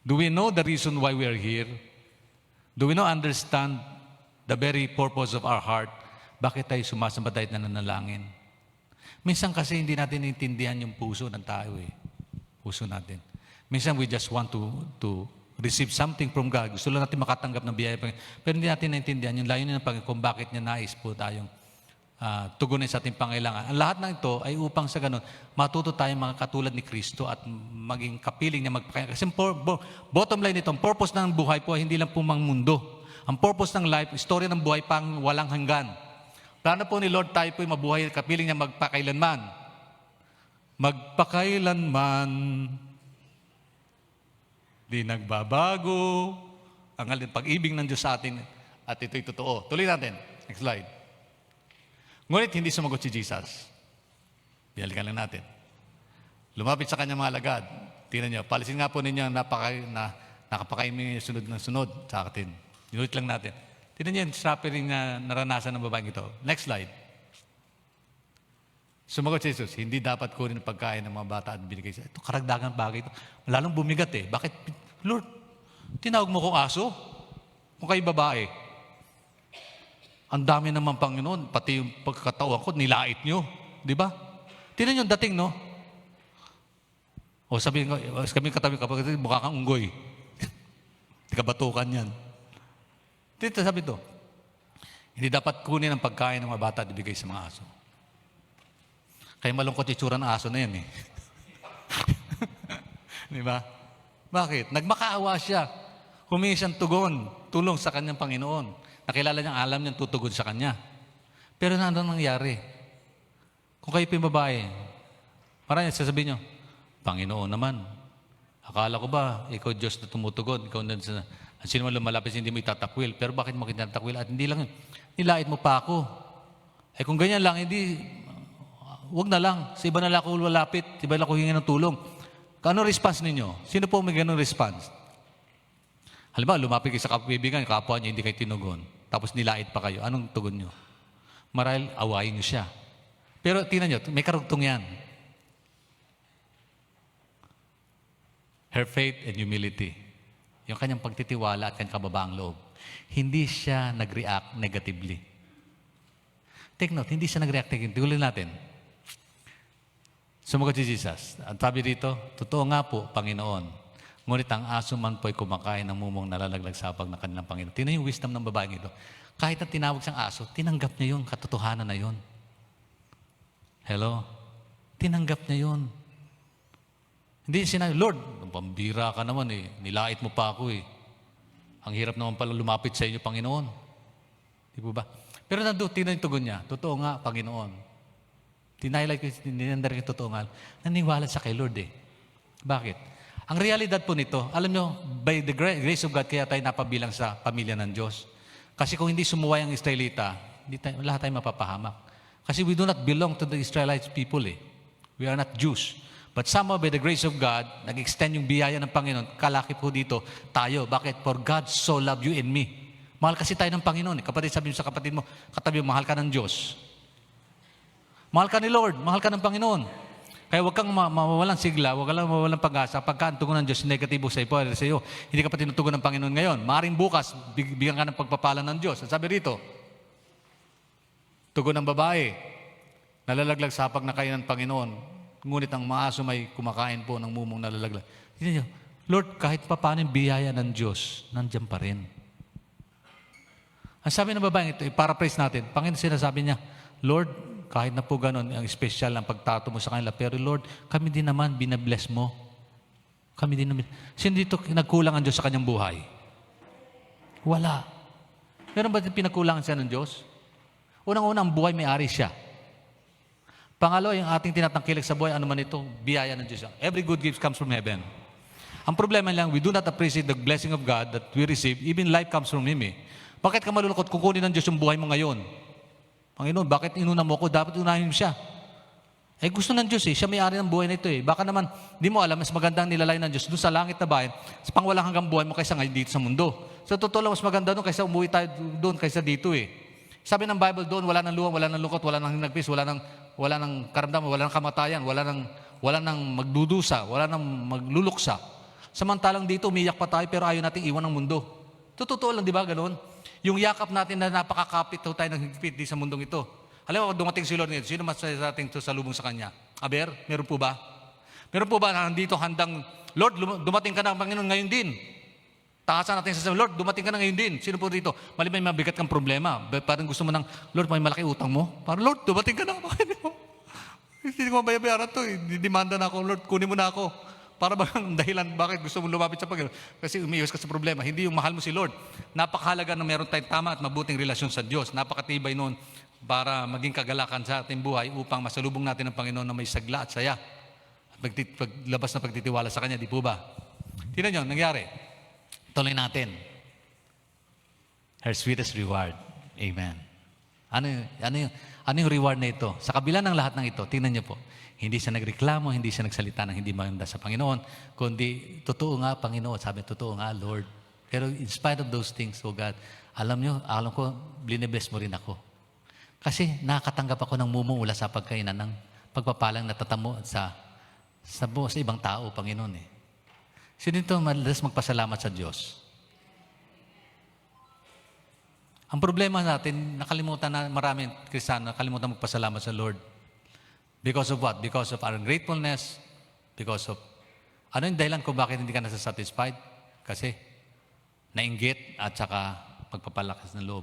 Do we know the reason why we are here? Do we understand the very purpose of our heart? Bakit tayo sumasamba tayo na nanalangin? Minsan kasi hindi natin intindihan yung puso ng tao eh. Puso natin. Minsan we just want to receive something from God. Gusto lang natin makatanggap ng biyaya. Pero hindi natin naintindihan yung layunin ng Panginoon kung bakit niya nais po tayong tugunin sa ating pangailangan. Ang lahat ng ito ay upang sa ganun, matuto tayong mga katulad ni Kristo at maging kapiling niya magpakain. Kasi bottom line nito, ang purpose ng buhay po ay hindi lang pumang mundo. Ang purpose ng life, istorya ng buhay pang walang hanggan. Plano po ni Lord tayo po ay mabuhay, kapiling niya magpakailanman. Magpakailanman. Di nagbabago. Ang pag-ibig ng Diyos sa atin at ito'y totoo. Tuloy natin. Next slide. Ngunit hindi sumagot si Jesus. Balikan lang natin. Lumapit sa kanyang mga alagad. Tingnan niyo, palisin nga po ninyo nakapakain sunod ng sunod sa atin. Inulit lang natin. Tingnan niyo yung suffering na naranasan ng babaeng ito. Next slide. Sumagot si Jesus, hindi dapat kunin ang pagkain ng mga bata at binigay sa ito. Karagdagang bagay ito. Lalong bumigat eh. Bakit? Lord, tinawag mo kong aso? Kung kayo babae. Ang dami naman, Panginoon, pati yung pagkataon ko, nilait nyo. Di ba? Tingnan yung dating, no? O sabihin ko, kami katabi kapag mukha kang unggoy. Di ka batukan yan. Dito sabi to, hindi dapat kunin ang pagkain ng mga bata at ibigay sa mga aso. Kaya malungkot yung tsura ng aso na yan eh. Di ba? Bakit? Nagmakaawa siya. Humingi siyang tulong sa kanyang Panginoon. Nakilala niyang alam niyang tutugon sa kanya. Pero ano nangyari? Kung kayo po yung babae, parang sasabihin niyo, Panginoon naman, akala ko ba, ikaw Diyos na tumutugon, ikaw na sino man lumalapit, hindi mo itatakwil. Pero bakit mo kitatakwil? At hindi lang, nilait mo pa ako. Eh kung ganyan lang, hindi, wag na lang. Sa iba na lang ako lalapit, sa iba na ako hingi ng tulong. Ano response ninyo? Sino po may ganun response? Halimbawa, lumapit kayo sa kapwibigan, kapwa niyo, hindi kayo tinugon. Tapos nilait pa kayo. Anong tugon niyo? Marahil, awayin niyo siya. Pero tingnan niyo, may karugtong yan. Her faith and humility. Yung kanyang pagtitiwala at kanyang kababaang loob. Hindi siya nag-react negatively. Take note, hindi siya nag-react negatively. Tuloy natin. Sumagot si Jesus. Ang sabi dito, totoo nga po, Panginoon. Ngunit ang aso man po ay kumakain ng mumong nalalaglag sa hapag ng kanilang Panginoon. Tingnan yung wisdom ng babaeng ito. Kahit na tinawag siyang aso, tinanggap niya yun, katotohanan na yun. Hello? Tinanggap niya yun. Hindi sinabi, Lord, pambira ka naman eh. Nilait mo pa ako eh. Ang hirap naman pala lumapit sa inyo, Panginoon. Di po ba? Pero tingnan yung tugon niya. Totoo nga, Panginoon. Tinihighlight ko, ninandar yung totoo nga. Naniwala siya kay Lord eh. Bakit? Ang realidad po nito, alam nyo, by the grace of God, kaya tayo napabilang sa pamilya ng Diyos. Kasi kung hindi sumuway ang Israelita, lahat tayo mapapahamak. Kasi we do not belong to the Israelite people eh. We are not Jews. But somehow, by the grace of God, nag-extend yung biyaya ng Panginoon. Kalaki po dito, tayo. Bakit? For God so loved you and me. Mahal kasi tayo ng Panginoon. Kapatid, sabi mo sa kapatid mo, katabi mo, mahal ka ng Diyos. Mahal ka ni Lord, mahal ka ng Panginoon. Kaya huwag kang mawawalan sigla, huwag kang mawawalan pag-asa. Pagka ang tugon ng Diyos, negatibo sa iyo, hindi ka pa tinutugon ng Panginoon ngayon. Maaring bukas, bigyan ka ng pagpapala ng Diyos. At sabi rito, tugon ng babae, nalalaglag sa hapag na kayo ng Panginoon. Ngunit ang maaso may kumakain po ng mumong nalalaglag. Tignan niyo, Lord, kahit pa paano yung biyaya ng Diyos, nandiyan pa rin. Ang sabi ng babaeng ito, i-paraphrase natin, Panginoon sinasabi niya, Lord, kahit na po ganun, ang special ang pagtato mo sa kanila, pero Lord, kami din naman, binabless mo. Kami din naman. Sino dito nagkulang ang Diyos sa kanyang buhay? Wala. Meron ba pinagkulangan siya ng Diyos? Unang-unang buhay, may-ari siya. Pangalawa, yung ating tinatangkilik sa buhay, ano man ito, biyaya ng Diyos. Every good gift comes from heaven. Ang problema lang, we do not appreciate the blessing of God that we receive. Even life comes from Him eh. Bakit ka malulukot? Kukunin ng Diyos yung buhay mo ngayon. Panginoon, bakit inuna mo ko? Dapat unahin mo siya. Eh gusto ng Diyos eh. Siya may-ari ng buhay na ito eh. Baka naman, di mo alam, mas magandang nilalay ng Diyos doon sa langit na bayan, sa pangwalang hanggang buhay mo kaysa ngayon dito sa mundo. Sa totoo lang, mas maganda doon kaysa umuwi tayo doon kaysa dito eh. Sabi ng Bible doon, wala nang luwang, wala nang lungkot, wala nang hinagpis, wala nang karamdaman, wala nang kamatayan, wala nang magdudusa, wala nang magluluksa. Samantalang dito, umiyak pa tayo pero ayaw nating iwan ng mundo. Totoo lang, di ba, ganoon? Yung yakap natin na napakakapit tayo ng higpit sa mundong ito. Alam mo, dumating si Lord ngayon, sino mas sa ating salubong sa Kanya? Aber, meron po ba? Meron po ba na nandito handang, Lord, dumating ka na, Panginoon, ngayon din. Takasan natin sa Lord, dumating ka na ngayon din. Sino po dito? Mali may mabigat kang problema. Parang gusto mo ng, Lord, may malaki utang mo. Parang, Lord, dumating ka na. Hindi ko mabayaran to. Demanda na ako, Lord, kunin mo na ako. Para bang dahilan bakit gusto mo lumapit sa Panginoon? Kasi umiiwas ka sa problema. Hindi yung mahal mo si Lord. Napakahalaga na meron tayong tama at mabuting relasyon sa Diyos. Napakatibay noon para maging kagalakan sa ating buhay upang masalubong natin ang Panginoon na may sagla at saya. At paglabas na pagtitiwala sa Kanya, di po ba? Tingnan nyo, nangyari. Tuloy natin. Her sweetest reward. Amen. Ano yung reward na ito? Sa kabila ng lahat ng ito, tingnan niyo po, hindi siya nagreklamo, hindi siya nagsalita ng hindi maganda sa Panginoon, kundi, totoo nga, Panginoon, sabi, totoo nga, Lord. Pero in spite of those things, oh God, alam ko, bless mo rin ako. Kasi nakakatanggap ako ng mumula sa pagkainan ng pagpapalang natatamo sa ibang tao, Panginoon eh. Sino ito madalas magpasalamat sa Diyos? Ang problema natin, nakalimutan na maraming Kristiyano, nakalimutan magpasalamat sa Lord. Because of what? Because of our gratefulness. Because of, ano yung dahilan kung bakit hindi ka nasasatisfied? Kasi, nainggit at saka pagpapalakas ng loob.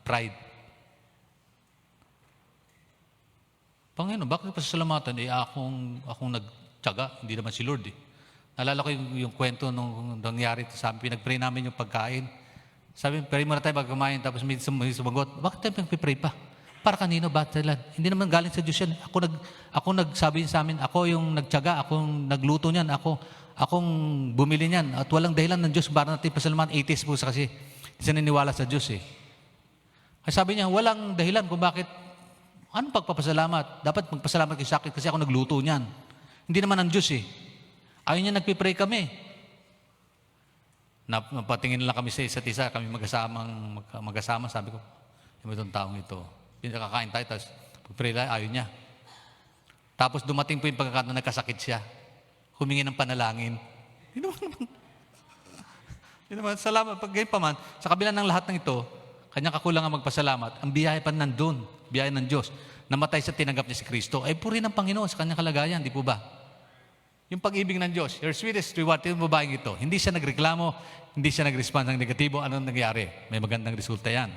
Pride. Panginoon, bakit pasasalamatan? Akong nagtiyaga, hindi naman si Lord eh. Naalala ko yung kwento nung nangyari sa amin, pinag-pray namin yung pagkain. Sabi, pray muna tayo bago kumain, tapos may sumagot, bakit tayo pinag-pray pa? Para kanino ba? Hindi naman galing sa Diyos yan. Ako nagsabi sa amin, ako yung nagtiyaga, akong nagluto niyan, akong bumili niyan. At walang dahilan ng Diyos para natin pasalamatan. 80s po kasi hindi siya naniniwala sa Diyos eh. Ay sabi niya, walang dahilan kung bakit, anong pagpapasalamat? Dapat magpasalamat kayo sa akin kasi ako nagluto niyan. Hindi naman ang Diyos eh. Ayun niya, nagpipray kami. Napatingin lang kami sa isa't isa, kami mag-asama. Sabi ko, yung itong taong ito, pinakakain tayo, tapos pagpray lang, ayun niya. Tapos dumating po yung pagkakataon, nagkasakit siya. Humingi ng panalangin. Hindi naman, salamat. Pag ganyan pa man, sa kabila ng lahat ng ito, kanyang kakulangan magpasalamat, ang biyahe pa nandun, biyahe ng Diyos, namatay sa tinanggap niya si Kristo, ay puri ng Panginoon sa kanyang kalagayan, di po ba? Yung pag-ibig ng Diyos, your sweetest reward, yung babaeng ito, hindi siya nagreklamo, hindi siya nag-respond ng negatibo, anong nangyari? May magandang resulta yan.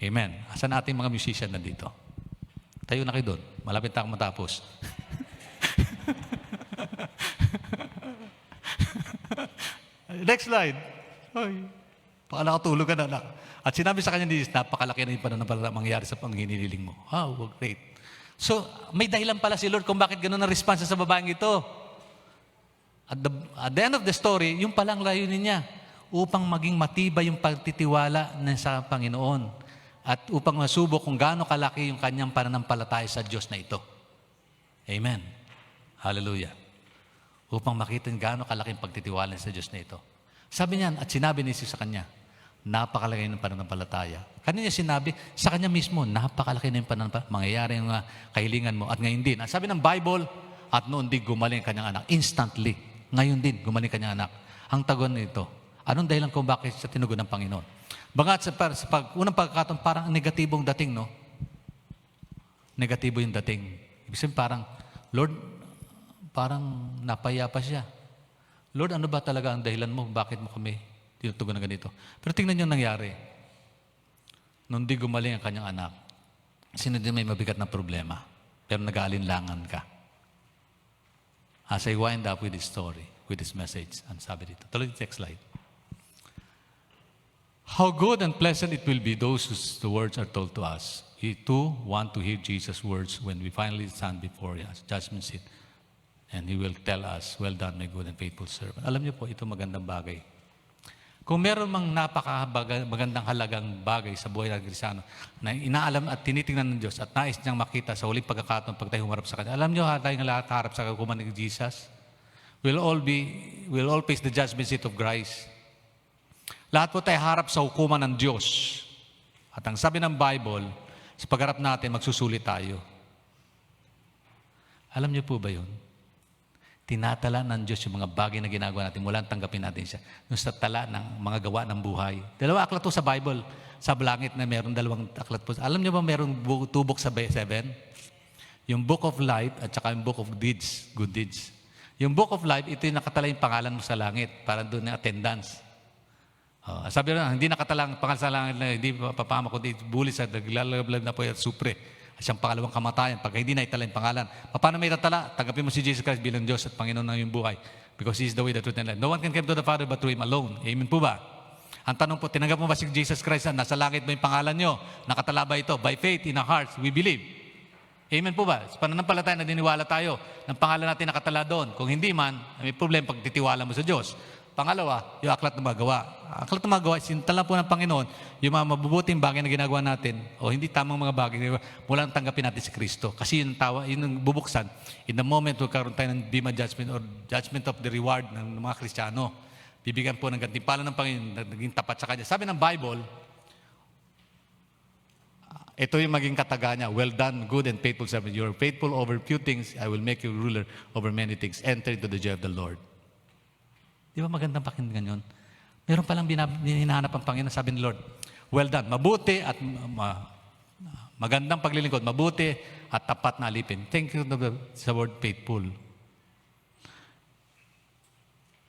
Amen. Asan ating mga musician na dito? Tayo na kayo doon. Malapit na akong matapos. Next slide. Oy. Baka nakatulog ka na, anak. At sinabi sa kanya, napakalaki na yung pananampalataya mangyayari sa panghiniling mo. Wow, great. So, may dahilan pala si Lord kung bakit gano'n ang response sa babaeng ito. At the end of the story, yung palang layunin niya upang maging matibay yung pagtitiwala niya sa Panginoon at upang masubok kung gaano kalaki yung kanyang pananampalataya sa Diyos na ito. Amen. Hallelujah. Upang makita gaano kalaki yung pagtitiwala niya sa Diyos na ito. Sabi niya, at sinabi ni Jesus sa kanya, napakalaki ng pananampalataya. Kanina sinabi, sa kanya mismo, napakalaki na yung pananampalataya. Mangyayari yung kahilingan mo. At ngayon din, at sabi ng Bible, at noon din gumaling kanyang anak. Instantly. Ngayon din, gumaling kanyang anak. Ang tagon nito, anong dahilan kung bakit siya tinugon ng Panginoon? Bangat sa unang pagkakataon, parang negatibong dating, no? Negatibo yung dating. Ibig sabihin parang, Lord, parang napaya pa siya. Lord, ano ba talaga ang dahilan mo? Bakit mo kami tinutugon na ganito? Pero tingnan niyo nangyari. Nung di gumaling ang kanyang anak, sino din may mabigat na problema, pero nag-aalinlangan ka. As I wind up with this story, with this message, ang sabi dito. Tuloy the next slide. How good and pleasant it will be those whose the words are told to us. We too want to hear Jesus' words when we finally stand before His judgment seat. And He will tell us, well done, my good and faithful servant. Alam niyo po, ito magandang bagay. Kung meron mang napaka-magandang halagang bagay sa buhay ng Kristiyano na inaalam at tinitingnan ng Diyos at nais niyang makita sa huling pagkakataon pag tayo humarap sa Kanya. Alam niyo, tayong lahat harap sa kaguman ng Jesus. We'll all face the judgment seat of Christ. Lahat po tayo harap sa hukuman ng Diyos. At ang sabi ng Bible, sa pagharap natin, magsusulit tayo. Alam niyo po ba yun? Tinatala ng Diyos yung mga bagay na ginagawa natin mula tanggapin natin siya. Yung sa tala ng mga gawa ng buhay. 2 aklat po sa Bible. Sa langit na meron 2 aklat po. Alam niyo ba meron 2 books sa 7? Yung Book of Life at saka yung Book of Deeds, Good Deeds. Yung Book of Life, ito yung nakatala yung pangalan mo sa langit. Para doon yung attendance. Sabi na, hindi nakatalang pangalan sa langit na hindi papama kundi bulis at naglalaglag na po at supre. At siyang pangalawang kamatayan. Pag hindi na itala yung pangalan. Paano may tatala? Tanggapin mo si Jesus Christ bilang Diyos at Panginoon ng iyong buhay. Because He is the way, the truth, and life. No one can come to the Father but through Him alone. Amen po ba? Ang tanong po, tinanggap mo ba si Jesus Christ? Nasa langit ba yung pangalan nyo? Nakatala ba ito? By faith in our hearts, we believe. Amen po ba? Sa pananampalataya, naniniwala tayo ng pangalan natin nakatala doon. Kung hindi man, may problema pag titiwala mo sa Diyos. Pangalawa, yung aklat na magawa. Aklat na magawa, sintalan po ng Panginoon, yung mga mabubuting bagay na ginagawa natin, o hindi tamang mga bagay, walang tanggapin natin si Kristo. Kasi yun ang bubuksan, in the moment magkaroon tayo ng Bema Judgment or Judgment of the Reward ng mga Kristiyano. Bibigyan po ng gantimpala ng Panginoon na naging tapat sa Kanya. Sabi ng Bible, ito yung maging kataga niya. Well done, good and faithful servant. You are faithful over few things. I will make you ruler over many things. Enter into the joy of the Lord. Di ba magandang pakinggan yun? Meron palang hinahanap ang Panginoon. Sabi ni Lord, well done. Mabuti at magandang paglilingkod. Mabuti at tapat na alipin. Thank you sa word faithful.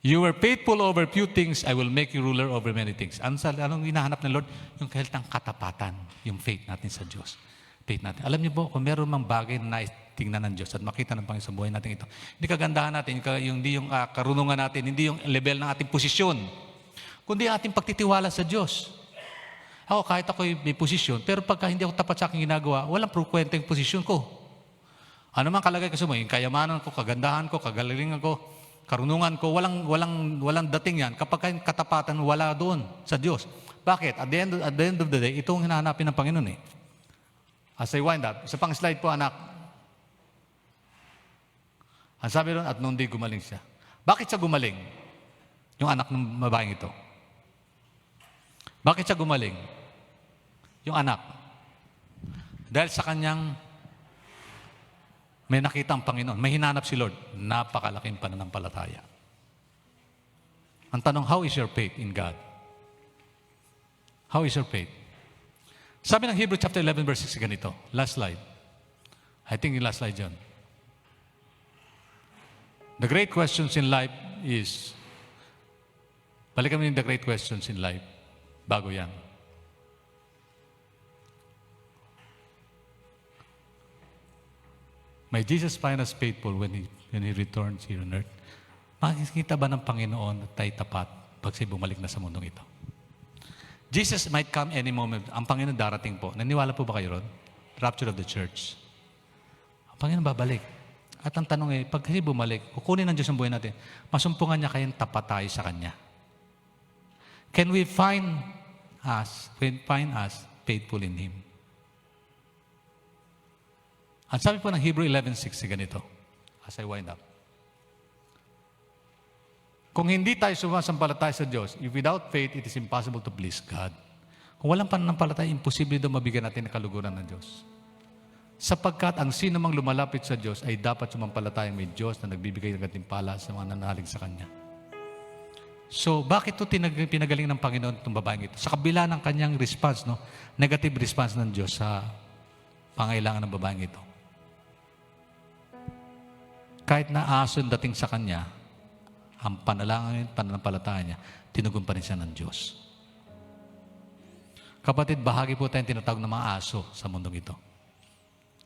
You were faithful over few things, I will make you ruler over many things. Anong hinahanap ng Lord? Yung kahit ng katapatan, yung faith natin sa Diyos. Faith natin. Alam niyo po, kung meron mang bagay na tingnan ng Diyos at makita ng Panginoon sa buhay natin ito, hindi kagandahan natin, hindi yung karunungan natin, hindi yung level ng ating posisyon, kundi ating pagtitiwala sa Diyos. Ako, kahit ako may posisyon, pero pagka hindi ako tapat sa aking ginagawa, walang kwenta yung posisyon ko. Ano man kalagay ko sa mo, yung kayamanan ko, kagandahan ko, kagalingan ko, karunungan ko, walang dating yan kapag katapatan wala doon sa Diyos. Bakit? At the end of the day, itong hinahanapin ng Panginoon eh. As I wind up, isa pang slide po anak. Ang sabi doon, at noon di gumaling siya. Bakit siya gumaling? Yung anak ng babaeng ito. Bakit siya gumaling? Yung anak. Dahil sa kanyang may nakita ang Panginoon. May hinanap si Lord. Napakalaking pananampalataya. Ang tanong, how is your faith in God? How is your faith? Sabi ng Hebrews chapter 11 verse 6 ganito. Last slide. I think yung last slide dyan. The great questions in life is, balikan mo yung the great questions in life. Bago yan. May Jesus find us faithful when He returns here on earth? Makikita ba ng Panginoon at tayo tapat pag siya bumalik na sa mundong ito? Jesus might come any moment. Ang Panginoon darating po. Naniwala po ba kayo ron? Rapture of the church. Ang Panginoon babalik. At ang tanong eh, pag kasi bumalik, kukunin ng Diyos ang buhay natin, masumpungan niya kayong tapat tayo sa Kanya. Can we find us faithful in Him? Ang sabi po ng Hebrew 11:6 ganito, as I wind up. Kung hindi tayo sumasampalataya sa Diyos, if without faith, it is impossible to please God. Kung walang pananampalataya, imposible daw mabigyan natin ng kaluguran ng Diyos. Sapagkat ang sino mang lumalapit sa Diyos ay dapat sumampalatayang may Diyos na nagbibigay ng gantimpala sa mga nanalig sa Kanya. So, bakit ito pinagaling ng Panginoon itong babaeng ito? Sa kabila ng kanyang response, negative response ng Diyos sa pangailangan ng babaeng ito. Kahit na aso dating sa kanya, ang pananampalataya niya, tinugon pa rin siya ng Diyos. Kapatid, bahagi po tayong tinatawag ng mga aso sa mundong ito.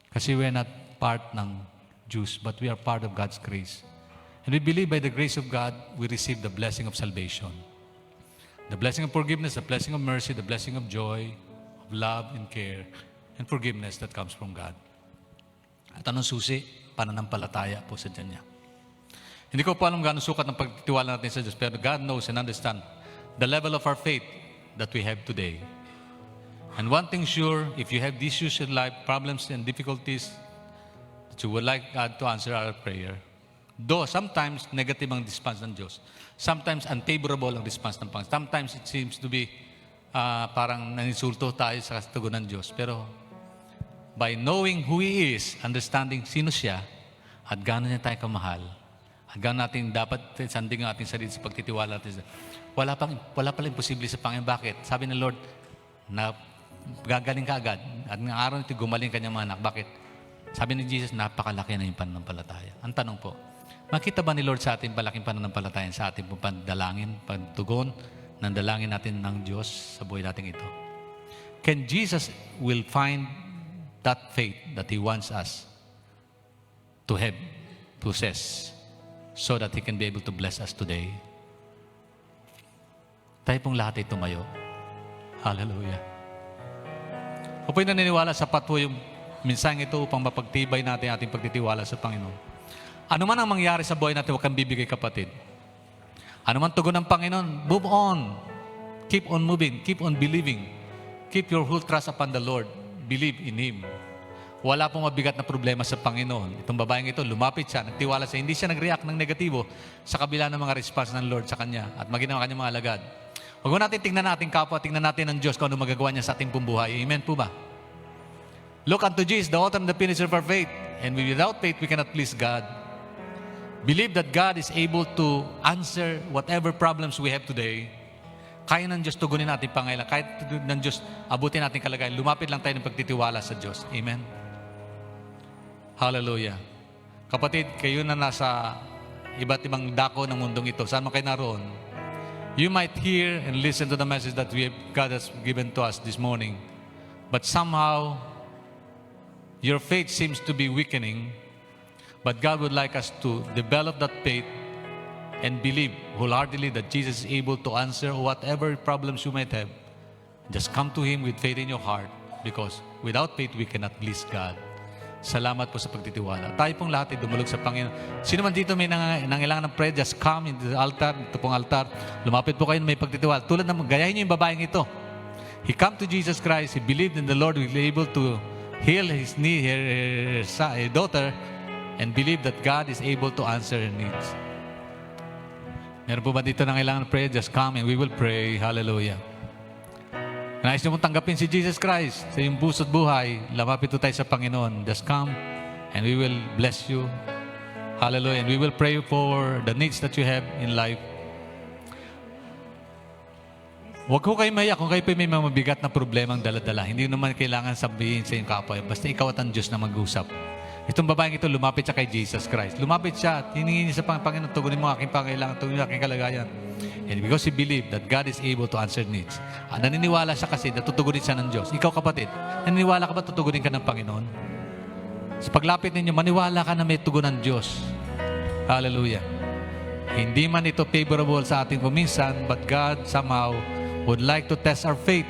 Kasi we are not part ng Jews, but we are part of God's grace. And we believe by the grace of God, we receive the blessing of salvation. The blessing of forgiveness, the blessing of mercy, the blessing of joy, of love and care, and forgiveness that comes from God. At anong susi? Pananampalataya po sa dyan niya. Hindi ko po alam gaano sukat ng pagtitiwala natin sa Diyos, pero God knows and understands the level of our faith that we have today. And one thing sure, if you have issues in life, problems and difficulties, that you would like God to answer our prayer. Though sometimes negative ang response ng Diyos. Sometimes unfavorable ang response ng Panginoon. Sometimes it seems to be parang naninsulto tayo sa tugon ng Diyos. Pero by knowing who He is, understanding sino siya, at gaano niya tayo kamahal, at gaano natin dapat sanding ang ating sarili sa pagtitiwala natin. Wala pala imposible sa Panginoon. Bakit? Sabi ng Lord, na gagaling ka agad. At ng araw nito, gumaling kanyang mga anak. Bakit? Sabi ni Jesus, napakalaki na yung pananampalataya. Ang tanong po, makita ba ni Lord sa ating palaking pananampalataya sa ating pandalangin, pagtugon, ng dalangin natin ng Diyos sa buhay natin ito? Can Jesus will find that faith that He wants us to have, possess, so that He can be able to bless us today? Tayo pong lahat ay tumayo. Hallelujah. Kung po'y naniniwala, sapat po yung Minsan ito upang mapagtibay natin ating pagtitiwala sa Panginoon. Ano man ang mangyari sa buhay natin, huwag kang bibigay, kapatid. Ano man tugon ng Panginoon, move on. Keep on moving. Keep on believing. Keep your whole trust upon the Lord. Believe in Him. Wala pong mabigat na problema sa Panginoon. Itong babaeng ito, lumapit siya, nagtiwala siya. Hindi siya nag-react ng negatibo sa kabila ng mga response ng Lord sa kanya at maging ang kanyang mga alagad. Huwag mo natin tingnan natin kapwa, tingnan natin ang Diyos kung ano magagawa niya sa ating pumbuhay. Amen po ba? Look unto Jesus, the author and the finisher of our faith. And without faith, we cannot please God. Believe that God is able to answer whatever problems we have today. Kaya ng Diyos tugunin natin pangailangan. Kaya ng Diyos abutin natin kalagayan. Lumapit lang tayo ng pagtitiwala sa Diyos. Amen? Hallelujah. Kapatid, kayo na nasa iba't ibang dako ng mundong ito, saan man kayo naroon, you might hear and listen to the message that God has given to us this morning. But somehow, your faith seems to be weakening. But God would like us to develop that faith and believe wholeheartedly that Jesus is able to answer whatever problems you might have. Just come to Him with faith in your heart, because without faith, we cannot please God. Salamat po sa pagtitiwala. Tayo pong lahat ay dumulog sa Panginoon. Sino man dito may nangailangan ng prayer, just come into the altar, ito pong altar. Lumapit po kayo na may pagtitiwala. Tulad ng gayahin niyo yung babaeng ito. He come to Jesus Christ. He believed in the Lord. He was able to heal his need, her daughter, and believe that God is able to answer her needs. Meron po ba dito nangailangan ng prayer? Just come and we will pray. Hallelujah. Nais niyo mong tanggapin si Jesus Christ sa iyong puso't buhay, lumapit po tayo sa Panginoon. Just come and we will bless you. Hallelujah. And we will pray for the needs that you have in life. Huwag ko kayo mahiya kung kayo pa may mga mabigat na problemang dala-dala. Hindi naman kailangan sabihin sa iyong kapwa. Basta ikaw at ang Diyos na mag-usap. Itong babaeng ito, lumapit siya kay Jesus Christ. Lumapit siya at hiningi niya sa Panginoon, tugunin mo aking pangailangan, tugunin mo aking kalagayan. And because he believed that God is able to answer needs. Naniniwala siya kasi na tutugunin siya ng Diyos. Ikaw, kapatid, naniniwala ka ba tutugunin ka ng Panginoon? Sa paglapit ninyo, maniwala ka na may tugon ng Diyos. Hallelujah. Hindi man ito favorable sa ating kuminsan, but God somehow would like to test our faith.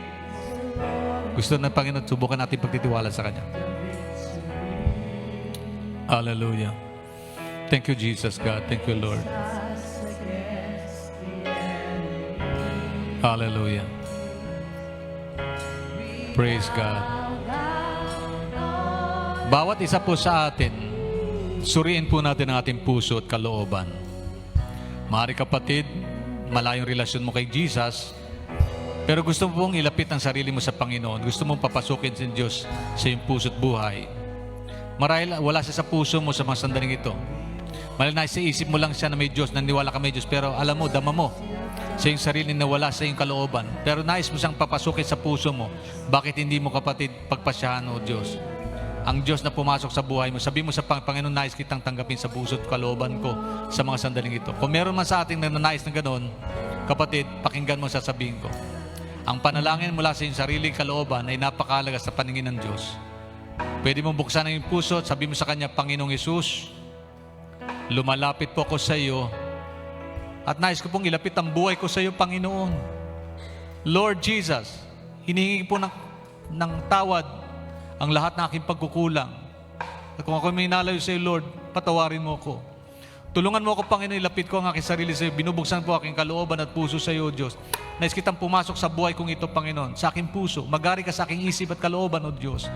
Gusto ng Panginoon, subukan natin pagtitiwala sa Kanya. Hallelujah. Thank you, Jesus, God. Thank you, Lord. Hallelujah. Praise God. Bawat isa po sa atin, suriin po natin ang ating puso at kalooban. Maaari, kapatid, malayong relasyon mo kay Jesus, pero gusto mo pong ilapit ang sarili mo sa Panginoon. Gusto mong papasukin sa Diyos sa iyong puso at buhay. Marahil wala siya sa puso mo sa mga sandaling ito. Marahil nasa isip mo lang siya na may Diyos, naniwala ka may Diyos, pero alam mo, dama mo sa iyong sarili na wala sa iyong kalooban. Pero nais mo siyang papasukin sa puso mo. Bakit hindi mo, kapatid, pagpasyahan o Diyos? Ang Diyos na pumasok sa buhay mo, sabi mo sa Panginoon, nais kitang tanggapin sa puso at kalooban ko sa mga sandaling ito. Kung meron man sa ating nananais na ganoon, kapatid, pakinggan mo sasabihin ko. Ang panalangin mula sa iyong sariling kalooban ay napakahalaga sa paningin ng Diyos. Pwede mong buksan ang iyong puso at sabi mo sa Kanya, Panginoong Hesus, lumalapit po ako sa iyo at nais ko pong ilapit ang buhay ko sa iyo, Panginoon. Lord Jesus, hinihingi po ng tawad ang lahat ng aking pagkukulang. At kung ako may nalayo sa iyo, Lord, patawarin mo ako. Tulungan mo ako, Panginoon, ilapit ko ang aking sarili sa iyo. Binubuksan po aking kalooban at puso sa iyo, Diyos. Nais kitang pumasok sa buhay kong ito, Panginoon, sa aking puso. Magari ka sa aking isip at kalooban, O Diyos.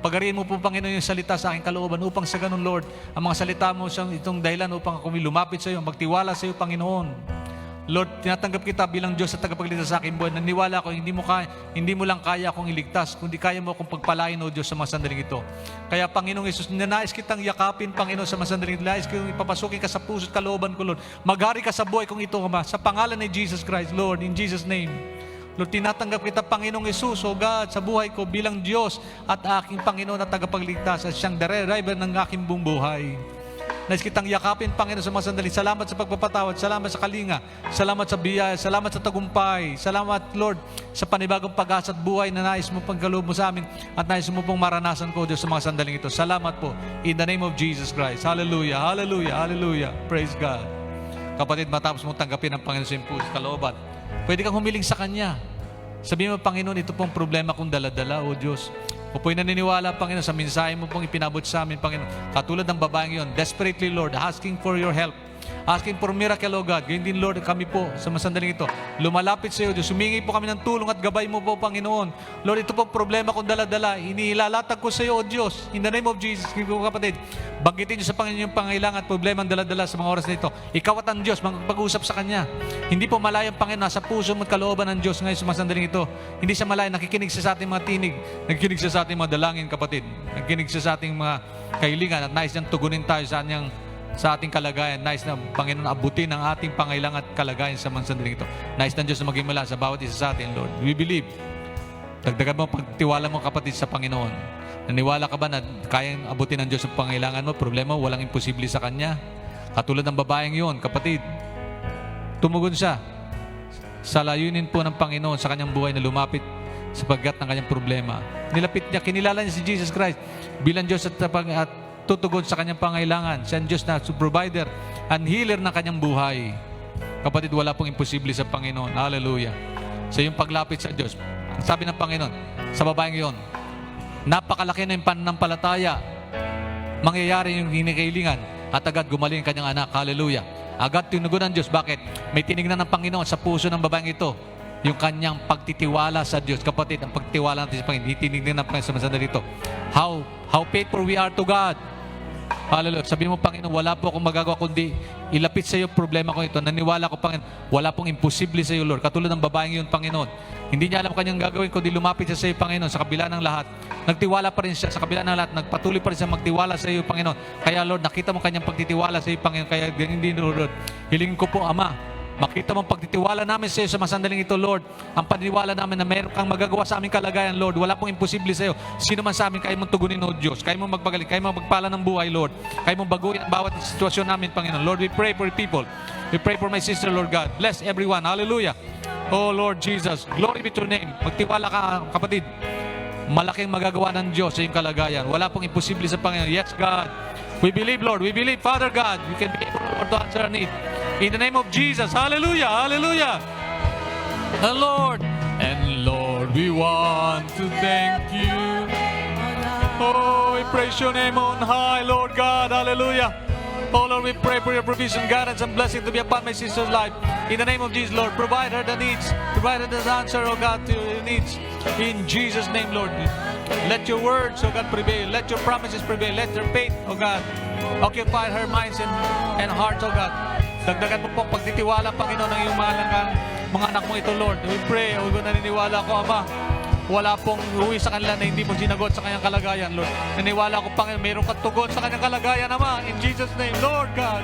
Pagariin mo po, Panginoon, yung salita sa aking kalooban upang sa ganun, Lord, ang mga salita mo siyang itong dahilan upang ako lumapit sa iyo, magtiwala sa iyo, Panginoon. Lord, tinatanggap kita bilang Diyos at tagapagligtas sa aking buhay. Naniwala ko, hindi mo lang kaya akong iligtas, kundi kaya mo akong pagpalain, O Diyos, sa mga sandaling ito. Kaya, Panginoong Hesus, ninanais kitang yakapin, Panginoon, sa mga sandaling ito. Nais kitang ipapasukin ka sa puso at kalooban ko, Lord. Maghari ka sa buhay kong ito, Ama, sa pangalan ni Jesus Christ, Lord, in Jesus' name. Lord, tinatanggap kita, Panginoong Hesus, O God, sa buhay ko bilang Diyos at aking Panginoon at tagapagligtas at siyang driver ng aking buong buhay. Nais kitang yakapin, Panginoon, sa mga sandali. Salamat sa pagpapatawad, salamat sa kalinga, salamat sa biyaya, salamat sa tagumpay, salamat, Lord, sa panibagong pag-asa at buhay na nais mo pagkaloob mo sa amin at nais mo pong maranasan ko, Diyos, sa mga sandaling ito. Salamat po, in the name of Jesus Christ. Hallelujah, hallelujah, hallelujah. Praise God. Kapatid, matapos mong tanggapin ang Panginoon sa iyong puso, kalooban, pwede kang humiling sa Kanya. Sabihin mo, Panginoon, ito pong problema kong dala-dala, O Diyos. Ako po'y naniniwala, Panginoon, sa mensahe mo pong ipinabot sa amin, Panginoon. Katulad ng babaeng yon, desperately, Lord, asking for your help. Asking for miracle, O God. Ganyan din, Lord, kami po sa masandaling ito. Lumalapit sa iyo, Diyos. Humingi po kami ng tulong at gabay mo po, Panginoon. Lord, ito po problema kong dala-dala. Inilalatag ko sa iyo, O Diyos. In the name of Jesus, kapatid, banggitin niyo sa Panginoon yung pangailangan at problema ang dala-dala sa mga oras na ito. Ikaw at ang Diyos, magpag-usap sa Kanya. Hindi po malayang, Panginoon, nasa puso mo at kalooban ng Diyos ngayon sa masandaling ito. Hindi siya malayang, nakikinig siya sa ating mga tinig. Nakikinig siya sa ating mga dalangin, kapatid. Nakikinig siya sa ating mga kahilingan at nais niyang tugunin tayo sa ating kalagayan. Nais na, Panginoon, abutin ang ating pangailangan at kalagayan sa mansandaling ito. Nais ng Diyos na maging mula sa bawat isa sa atin, Lord. We believe. Dagdagan mo pagtiwala mo, kapatid, sa Panginoon. Naniwala ka ba na kayang abutin ng Diyos ang pangailangan mo? Problema, walang imposible sa Kanya. Katulad ng babaeng yon, kapatid. Tumugon siya sa layunin po ng Panginoon sa kanyang buhay na lumapit sa paggat ng kanyang problema. Nilapit niya, kinilala niya si Jesus Christ bilang Diyos at tutugon sa kanyang pangailangan. Siya ang Diyos na provider and healer ng kanyang buhay. Kapatid, wala pong imposible sa Panginoon. Hallelujah. Sa iyong paglapit sa Diyos, sabi ng Panginoon, sa babaeng yon, napakalaki na yung pananampalataya. Mangyayari yung hinikailingan at agad gumaling ang kanyang anak. Hallelujah. Agad tinugon ng Diyos. Bakit? May tinignan ng Panginoon sa puso ng babaeng ito. Yung kanyang pagtitiwala sa Diyos. Kapatid, ang pagtitiwala natin sa Panginoon, itinignan ng Panginoon sa masandali ito. How faithful we are to God. Hallelujah. Sabi mo, Panginoon, wala po akong magagawa kundi ilapit sa iyo problema ko ito. Naniwala ko, Panginoon, wala pong imposible sa iyo, Lord. Katulad ng babaeng yun, Panginoon. Hindi niya alam kanyang gagawin kundi lumapit siya sa iyo, Panginoon, sa kabila ng lahat. Nagtiwala pa rin siya sa kabila ng lahat. Nagpatuloy pa rin siya magtiwala sa iyo, Panginoon. Kaya, Lord, nakita mo kanyang pagtitiwala sa iyo, Panginoon. Kaya hindi, Lord. Hilingin ko po, Ama, makita mo ang pagtitiwala namin sa iyo sa masandaling ito, Lord. Ang paniniwala namin na mayroon kang magagawa sa aming kalagayan, Lord. Wala pong imposible sa iyo. Sino man sa amin, kaya mong tugunin, O Diyos. Kaya mong magpagaling, kaya mong magpala ng buhay, Lord. Kaya mong baguhin ang bawat sitwasyon namin, Panginoon. Lord, we pray for people. We pray for my sister, Lord God. Bless everyone. Hallelujah. Oh, Lord Jesus. Glory be to your name. Magtiwala ka, kapatid. Malaking magagawa ng Diyos sa iyong kalagayan. Wala pong imposible sa Panginoon. Yes, God. We believe, Lord. We believe, Father God. You can be able, Lord, to answer our need. In the name of Jesus. Hallelujah. Hallelujah. And Lord, we want to thank you. Oh, we praise your name on high, Lord God. Hallelujah. Oh, Lord, we pray for your provision, guidance, and blessing to be upon my sister's life. In the name of Jesus, Lord, provide her the needs. Provide her the answer, oh God, to your needs. In Jesus' name, Lord. Let your words, oh God, prevail. Let your promises prevail. Let her faith, oh God, occupy her minds and hearts, oh God. Dagdagan mo po pagtitiwala, Panginoon, ng iyong mga anak mo ito, Lord. We pray, o naniniwala ko, Ama, wala pong uwi sa kanila na hindi mo sinagot sa kanyang kalagayan, Lord. Naniniwala ko, Panginoon, mayroong katugon sa kanyang kalagayan, Ama, in Jesus' name, Lord God.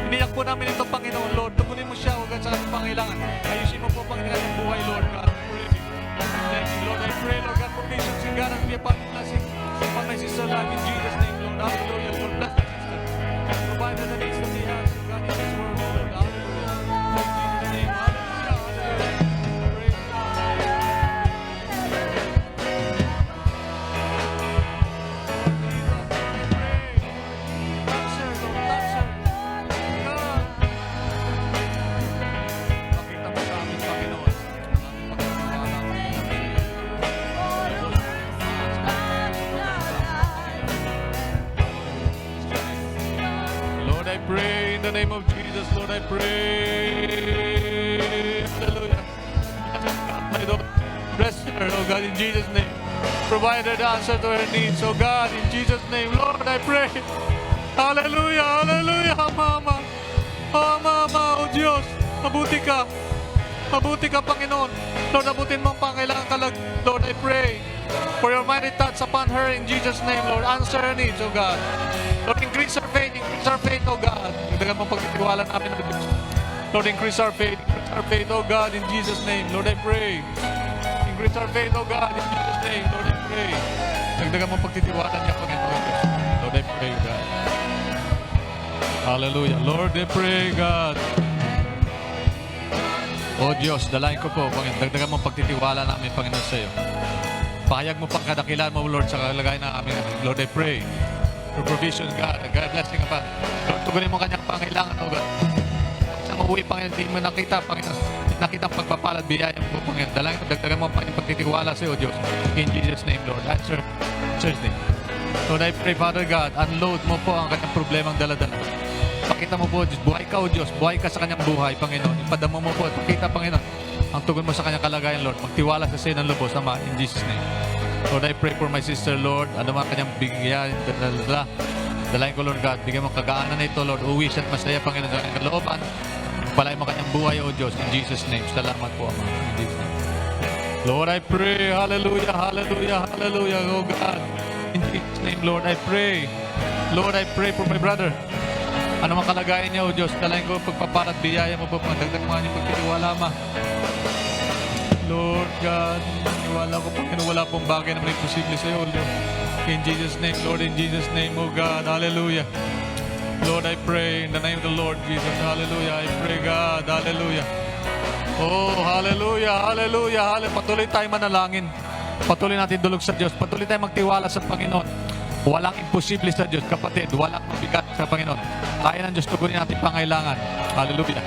Iniyak po namin ito, Panginoon, Lord. Tugunin mo siya, o God, sa kanyang pangailangan. Ayusin mo po, Panginoon, ang buhay, Lord God. Thank you, Lord. I pray, Lord God, for patience and God, and be upon blessing upon my sister life, in Jesus' name, Lord. Hallelujah, Lord. Bless my sister. Provide her the needs that she has, God, in this world. In the name of Jesus, Lord, I pray. Hallelujah. Bless her, oh God, in Jesus' name. Provide her the answer to her needs, oh God, in Jesus' name. Lord, I pray. Hallelujah, hallelujah, Mama. Oh, Mama, oh Diyos, mabuti ka. Mabuti ka, Panginoon. Lord, abutin mo ang pangailangan ka lang. Lord, I pray for your mighty touch upon her in Jesus' name, Lord. Answer her needs, oh God. Lord, increase our faith, oh God. Dagdagan mo pagtitiwala namin, oh Diyos. Lord, increase our faith, oh God, in Jesus' name. Lord, I pray. Increase our faith, oh God, in Jesus' name. Lord, I pray. Dagdagan mo pagtitiwala niya, Panginoon. Lord, I pray, God. Hallelujah. Lord, I pray, God. Oh Diyos, dalayan ko po, Panginoon. Dagdagan mo pagtitiwala namin, Panginoon, sa iyo. Pahayag mo pang kadakilan mo, Lord, sa kalagayan na amin. Lord, I pray. For provision, God. God, blessing ka pa. Lord, tugunin mo kanyang pangailangan, oh God. Sa mauwi, Panginoon, hindi mo nakita, Panginoon. nakita ang pagpapalad, biyaya mo, Panginoon. Dalangin ko, dagdagan mo ang Panginoon pagtitiwala sa iyo, Diyos. In Jesus' name, Lord. Answer. Church name. Lord, I pray, Father God, unload mo po ang kanyang problemang dala-dala. Pakita mo po, Diyos, buhay ka, O Diyos. Buhay ka sa kanyang buhay, Panginoon. Ipadama mo po, pakita, Panginoon, ang tugon mo sa kanyang kalagayan, Lord. Magtiwala sa sin ng lubos, Ama, in Jesus' name. Lord, I pray for my sister, Lord. Ano man kanyang bigyan, dala-dala. Dalayan ko, Lord God, bigyan mo kagaanan na ito, Lord. Uwi siya at masaya, Panginoon, sa kanyang kalooban. Palay mo kanyang buhay, O Diyos, in Jesus' name. Salamat po, Ama. In Jesus' name. Lord, I pray, hallelujah, hallelujah, hallelujah, O God. In Jesus' name, Lord, I pray. Lord, I pray for my brother. Ano mang kalagayan niya, O Diyos, dalayan ko pagpaparat, biyaya mo po, pagdagdag mga niyo pagtitiwala, Ama. Lord God, wala ko, Panginoon, wala pong bagay na may posible sa iyo, Lord. In Jesus' name, Lord, in Jesus' name, O God, hallelujah. Lord, I pray in the name of the Lord Jesus. Hallelujah. I pray, God. Hallelujah. Oh, hallelujah. Hallelujah. Hallelujah. Patuloy tayong manalangin. Patuloy natin dulog sa Diyos. Patuloy tayong magtiwala sa Panginoon. Walang imposible sa Diyos, kapatid. Walang mabigat sa Panginoon. Kaya ng Diyos, tugunin natin pangailangan. Hallelujah.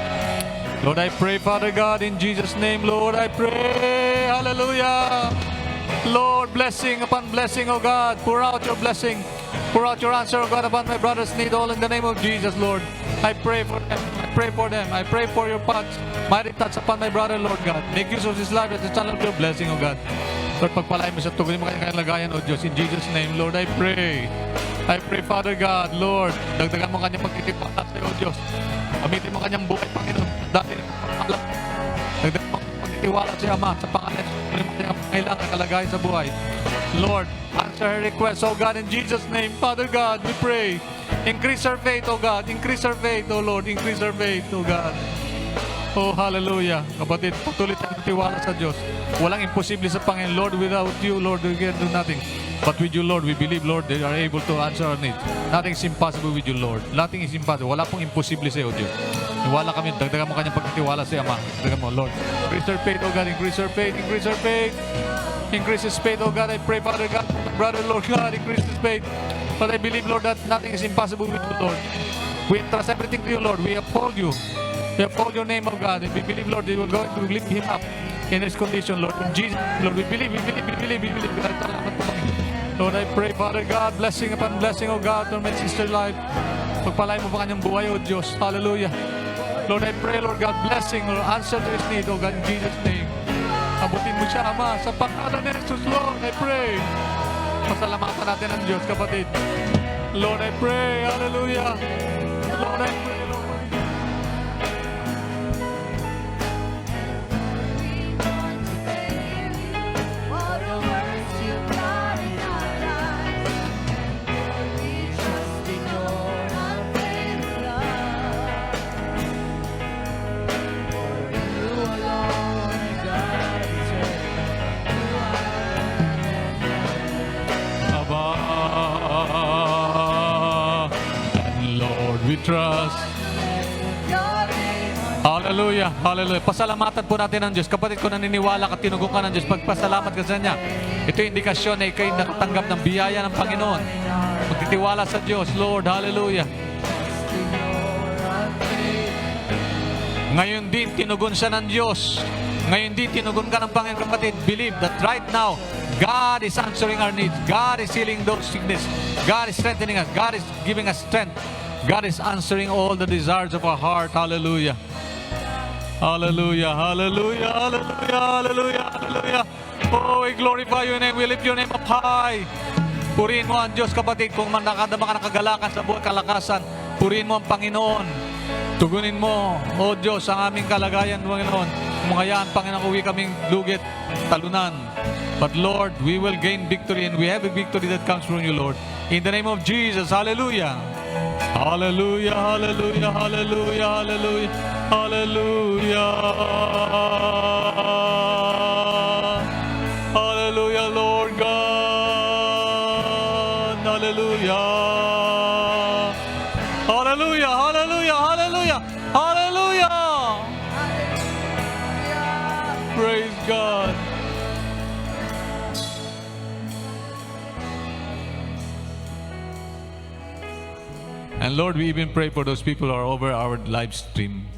Lord, I pray, Father God, in Jesus' name, Lord, I pray. Hallelujah. Lord, blessing upon blessing, oh God. Pour out your blessing. Pour out your answer, oh God, upon my brother's need, all in the name of Jesus, Lord. I pray for them. I pray for them. I pray for your touch, mighty touch upon my brother, Lord God. Make use of his life as a channel of your blessing, oh God. Lord, pagpalain mo siya, tugunin mo kanyang lagayan, oh Diyos. In Jesus' name, Lord, I pray. I pray, Father God, Lord, dagdagan mo kanyang pagtitiwala sa iyo, oh Diyos. Gamitin mo kanyang buhay, Panginoon. Dahil alam, dagdagan mo kanyang pagtitiwala sa Ama, sa pangalan. Tugunin mo kanyang kailangan, kalagayan sa buhay. Lord, answer her request, oh God, in Jesus' name. Father God, we pray. Increase her faith, oh God. Increase her faith, oh Lord. Increase her faith, oh God. Oh, hallelujah. Kapatid, patuloy tayong tiwala sa Diyos. Walang imposible sa Panginoon. Lord, without you, Lord, we can do nothing. But with you, Lord, we believe, Lord, they are able to answer our needs. Nothing is impossible with you, Lord. Nothing is impossible. Wala pong imposible sa iyo, Diyos. Niwala kami. Dagdagan mo kanyang pagtitiwala sa Ama. Dagdagan mo, Lord. Increase her faith, oh God. Increase her faith. Increase her faith. Increase his faith, oh God. I pray, Father God, brother, Lord God, increase his faith. But I believe, Lord, that nothing is impossible with you, Lord. We entrust everything to you, Lord. We uphold you. We uphold your name, oh God. And we believe, Lord, you will go to lift him up in his condition, Lord. In Jesus, Lord, we believe, we believe, we believe, we believe. Lord, I pray, Father God, blessing upon blessing, oh God, on my sister's life. Pagpalain mo pa kanyang buhay, oh Diyos. Hallelujah. Lord, I pray, Lord God, blessing, Lord, answer to his need, oh God, in Jesus' name. Abutin mo siya, Ama, sa pangalan ni Jesus, Lord, I pray. Pasalamatan natin ang Diyos, kapatid. Lord, I pray, hallelujah. Lord, I pray, Lord. Trust. Hallelujah, hallelujah. Pasalamatan po natin ang Diyos. Kapatid, kung naniniwala ka, tinugong ka ng Diyos, pagpasalamat ka sa Niya. Ito yung indikasyon na ikaw'y nakatanggap ng biyaya ng Panginoon. Magtitiwala sa Diyos, Lord, hallelujah. Ngayon din, tinugon siya ng Diyos. Ngayon din, tinugon ka ng Panginoon, kapatid. Believe that right now, God is answering our needs. God is healing those sickness. God is strengthening us. God is giving us strength. God is answering all the desires of our heart. Hallelujah. Hallelujah. Hallelujah. Hallelujah. Hallelujah. Hallelujah. Oh, we glorify your name. We lift your name up high. Purihin mo ang Diyos, kapatid. Kung nakadama ka ng kagalakan sa buhay kalakasan, purihin mo ang Panginoon. Tugunin mo, oh Diyos, ang aming kalagayan, Panginoon. Kumangayaan, Panginoon, uwi kaming lugit, talunan. But Lord, we will gain victory, and we have a victory that comes from you, Lord. In the name of Jesus. Hallelujah. Hallelujah, hallelujah, hallelujah, hallelujah, hallelujah. Hallelujah, Lord God. Hallelujah. Hallelujah, hallelujah, hallelujah, hallelujah. Praise God. And Lord, we even pray for those people who are over our live stream.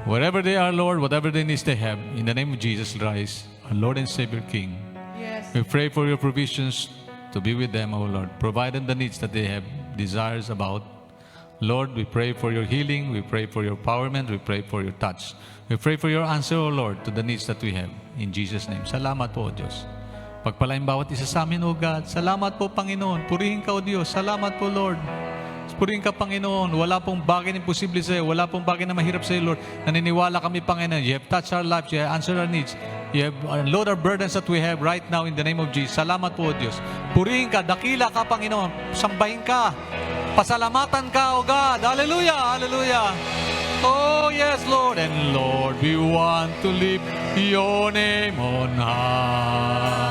Wherever they are, Lord, whatever they needs they have, in the name of Jesus Christ, our Lord and Savior King, Yes. we pray for your provisions to be with them, O Lord. Provide them the needs that they have desires about. Lord, we pray for your healing. We pray for your empowerment. We pray for your touch. We pray for your answer, O Lord, to the needs that we have. In Jesus' name. Salamat po, O Diyos. Pagpalain bawat isa sa amin, O God. Salamat po, Panginoon. Purihin ka, O Diyos. Salamat po, Lord. Purihin ka, Panginoon. Wala pong bagay na imposible sa iyo. Wala pong bagay na mahirap sa iyo, Lord. Naniniwala kami, Panginoon. You have touched our lives. You have answered our needs. You have unload our burdens that we have right now in the name of Jesus. Salamat po, O Diyos. Purihin ka. Dakila ka, Panginoon. Sambahin ka. Pasalamatan ka, O God. Hallelujah. Hallelujah. Oh, yes, Lord. And Lord, we want to lift your name on high.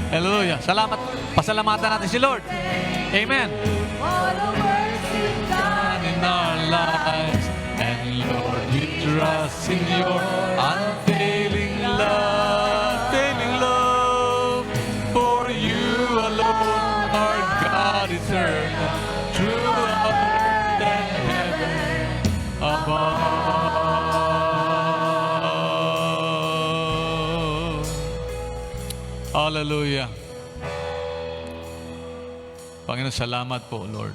Hallelujah. Salamat. Pasalamatan natin si Lord. Amen. All the words you've done In our lives, and Lord, we trust in your unfailing love, for you alone are God eternal, throughout earth and heaven above. Hallelujah. Panginoon, salamat po, Lord.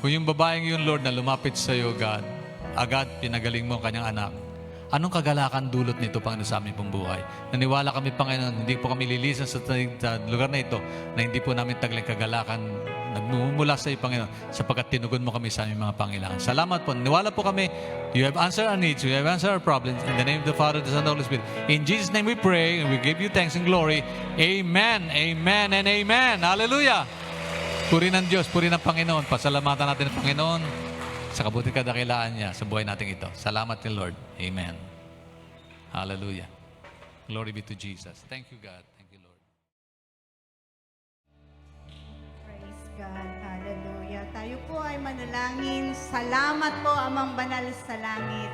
Kung yung babaeng yun, Lord, na lumapit sa iyo, God, agad pinagaling mo ang kanyang anak. Anong kagalakan dulot nito, Panginoon, sa aming pong buhay? Naniwala kami, Panginoon, hindi po kami lilisan sa lugar na ito na hindi po namin tagling kagalakan nagmumula sa iyo, Panginoon, sapagkat tinugon mo kami sa aming mga pangailangan. Salamat po. Naniwala po kami, you have answered our needs, you have answered our problems. In the name of the Father, the Son, and the Holy Spirit. In Jesus' name we pray, and we give you thanks and glory. Amen, amen, and amen. Hallelujah. Puri ng Diyos, puri ng Panginoon. Pasalamatan natin ang Panginoon sa kabuting kadakilaan niya sa buhay natin ito. Salamat ni Lord. Amen. Hallelujah. Glory be to Jesus. Thank you, God. Thank you, Lord. Praise God. Hallelujah. Tayo po ay manalangin. Salamat po, Amang Banal sa langit.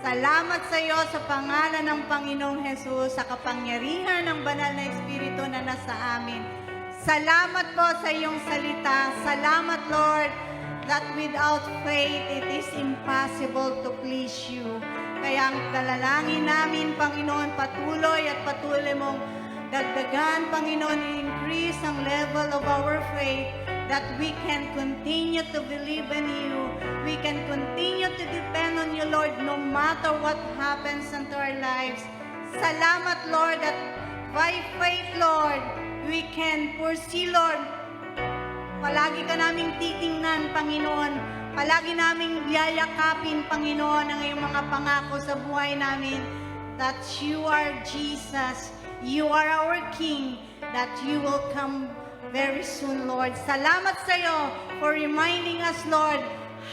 Salamat sa iyo sa pangalan ng Panginoong Jesus, sa kapangyarihan ng Banal na Espiritu na nasa amin. Salamat po sa iyong salita. Salamat, Lord, that without faith, it is impossible to please you. Kaya ang dalalangin namin, Panginoon, patuloy at patuloy mong dagdagan, Panginoon, increase ang level of our faith that we can continue to believe in you. We can continue to depend on you, Lord, no matter what happens into our lives. Salamat, Lord, that by faith, Lord, we can foresee, Lord. Palagi ka naming titingnan, Panginoon. Palagi naming yayakapin, Panginoon, ang iyong mga pangako sa buhay namin. That you are Jesus. You are our King. That you will come very soon, Lord. Salamat sa iyo for reminding us, Lord,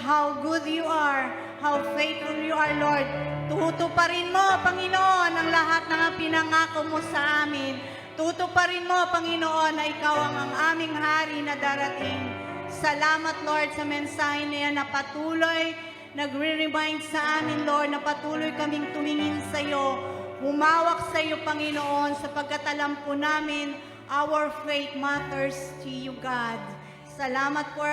how good you are, how faithful you are, Lord. Tutuparin mo, Panginoon, ang lahat ng pinangako mo sa amin. Tutuparin mo, Panginoon, na ikaw ang aming hari na darating. Salamat, Lord, sa mensahe na yan na patuloy nagre-remind sa amin, Lord, na patuloy kaming tumingin sa iyo, humawak sa iyo, Panginoon, sapagkat alam po namin our faith matters to you, God. Salamat for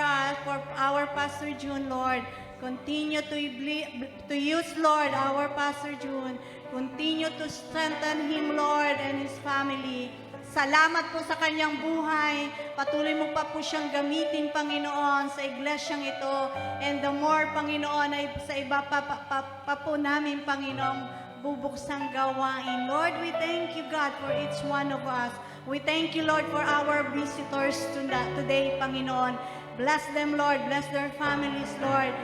our Pastor June, Lord. Continue to use, Lord, our Pastor June. Continue to strengthen him, Lord, and his family. Salamat po sa kanyang buhay. Patuloy mo pa po siyang gamitin, Panginoon, sa iglesyang ito. And the more, Panginoon, ay sa iba pa po namin, Panginoon, bubuksang gawain. Lord, we thank you, God, for each one of us. We thank you, Lord, for our visitors today, Panginoon. Bless them, Lord. Bless their families, Lord.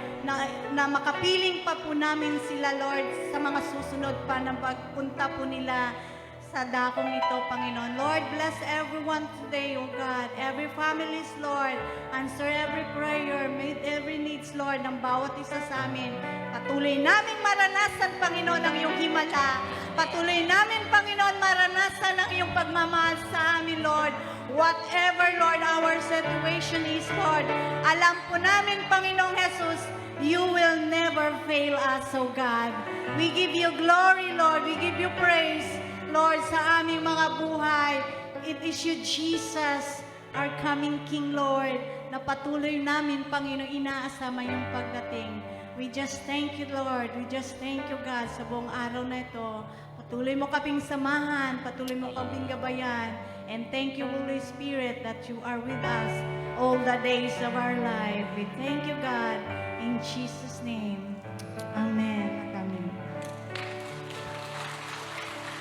Na makapiling pa po namin sila, Lord, sa mga susunod pa na pagpunta po nila sa dakong ito, Panginoon. Lord, bless everyone today, O God. Every families, Lord. Answer every prayer. Meet every needs, Lord, ng bawat isa sa amin. Patuloy namin maranasan, Panginoon, ang iyong himala. Patuloy namin, Panginoon, maranasan ang iyong pagmamahal sa amin, Lord. Whatever, Lord, our situation is, Lord, alam po namin, Panginoong Jesus, you will never fail us, O God. We give you glory, Lord. We give you praise, Lord, sa aming mga buhay. It is you, Jesus, our coming King, Lord, na patuloy namin, Panginoon, inaasama yung pagdating. We just thank you, Lord. We just thank you, God, sa buong araw na ito. Patuloy mo kaming samahan, patuloy mo kaming gabayan. And thank you, Holy Spirit, that you are with us all the days of our life. We thank you, God, in Jesus' name. Amen. Amen.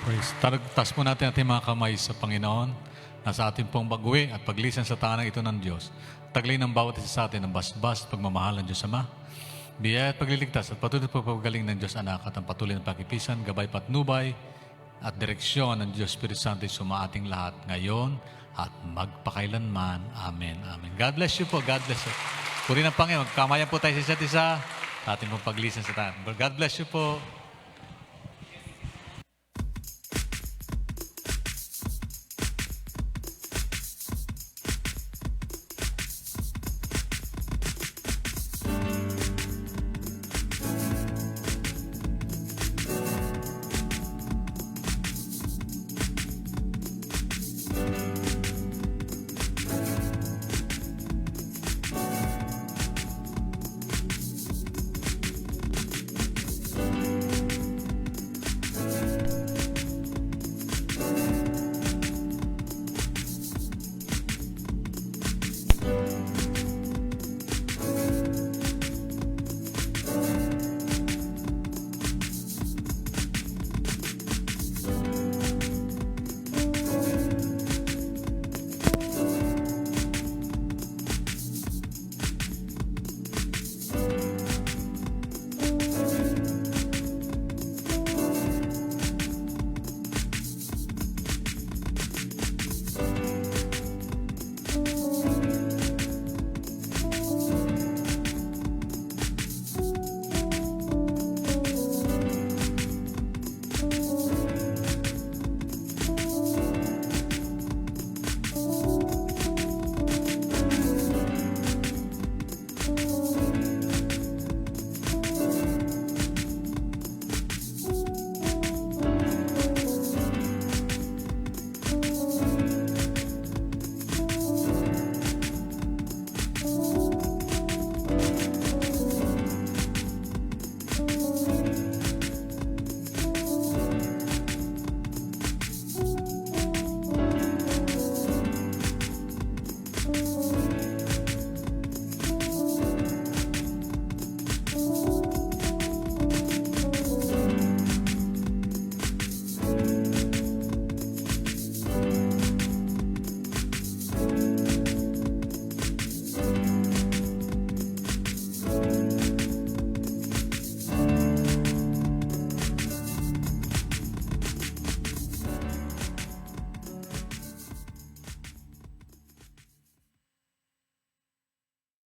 Praise. Taas po natin ating mga kamay sa Panginoon na sa ating pong pag-uwi at paglisan sa tahanan ito ng Diyos. Taglay ng bawat isa sa atin ang basbas, pagmamahal ng Diyos Ama, biyaya at pagliligtas at patuloy pagpagaling ng Diyos Anak at ang patuloy ng pakipisan, gabay patnubay at direksyon ng Diyos Espiritu Santo sumaating lahat ngayon at magpakailanman. Amen. Amen. God bless you po. God bless you. Puri ng Panginoon. Magkamayan po tayo sa isa't isa. Ating pong paglisan sa tahanan. God bless you po.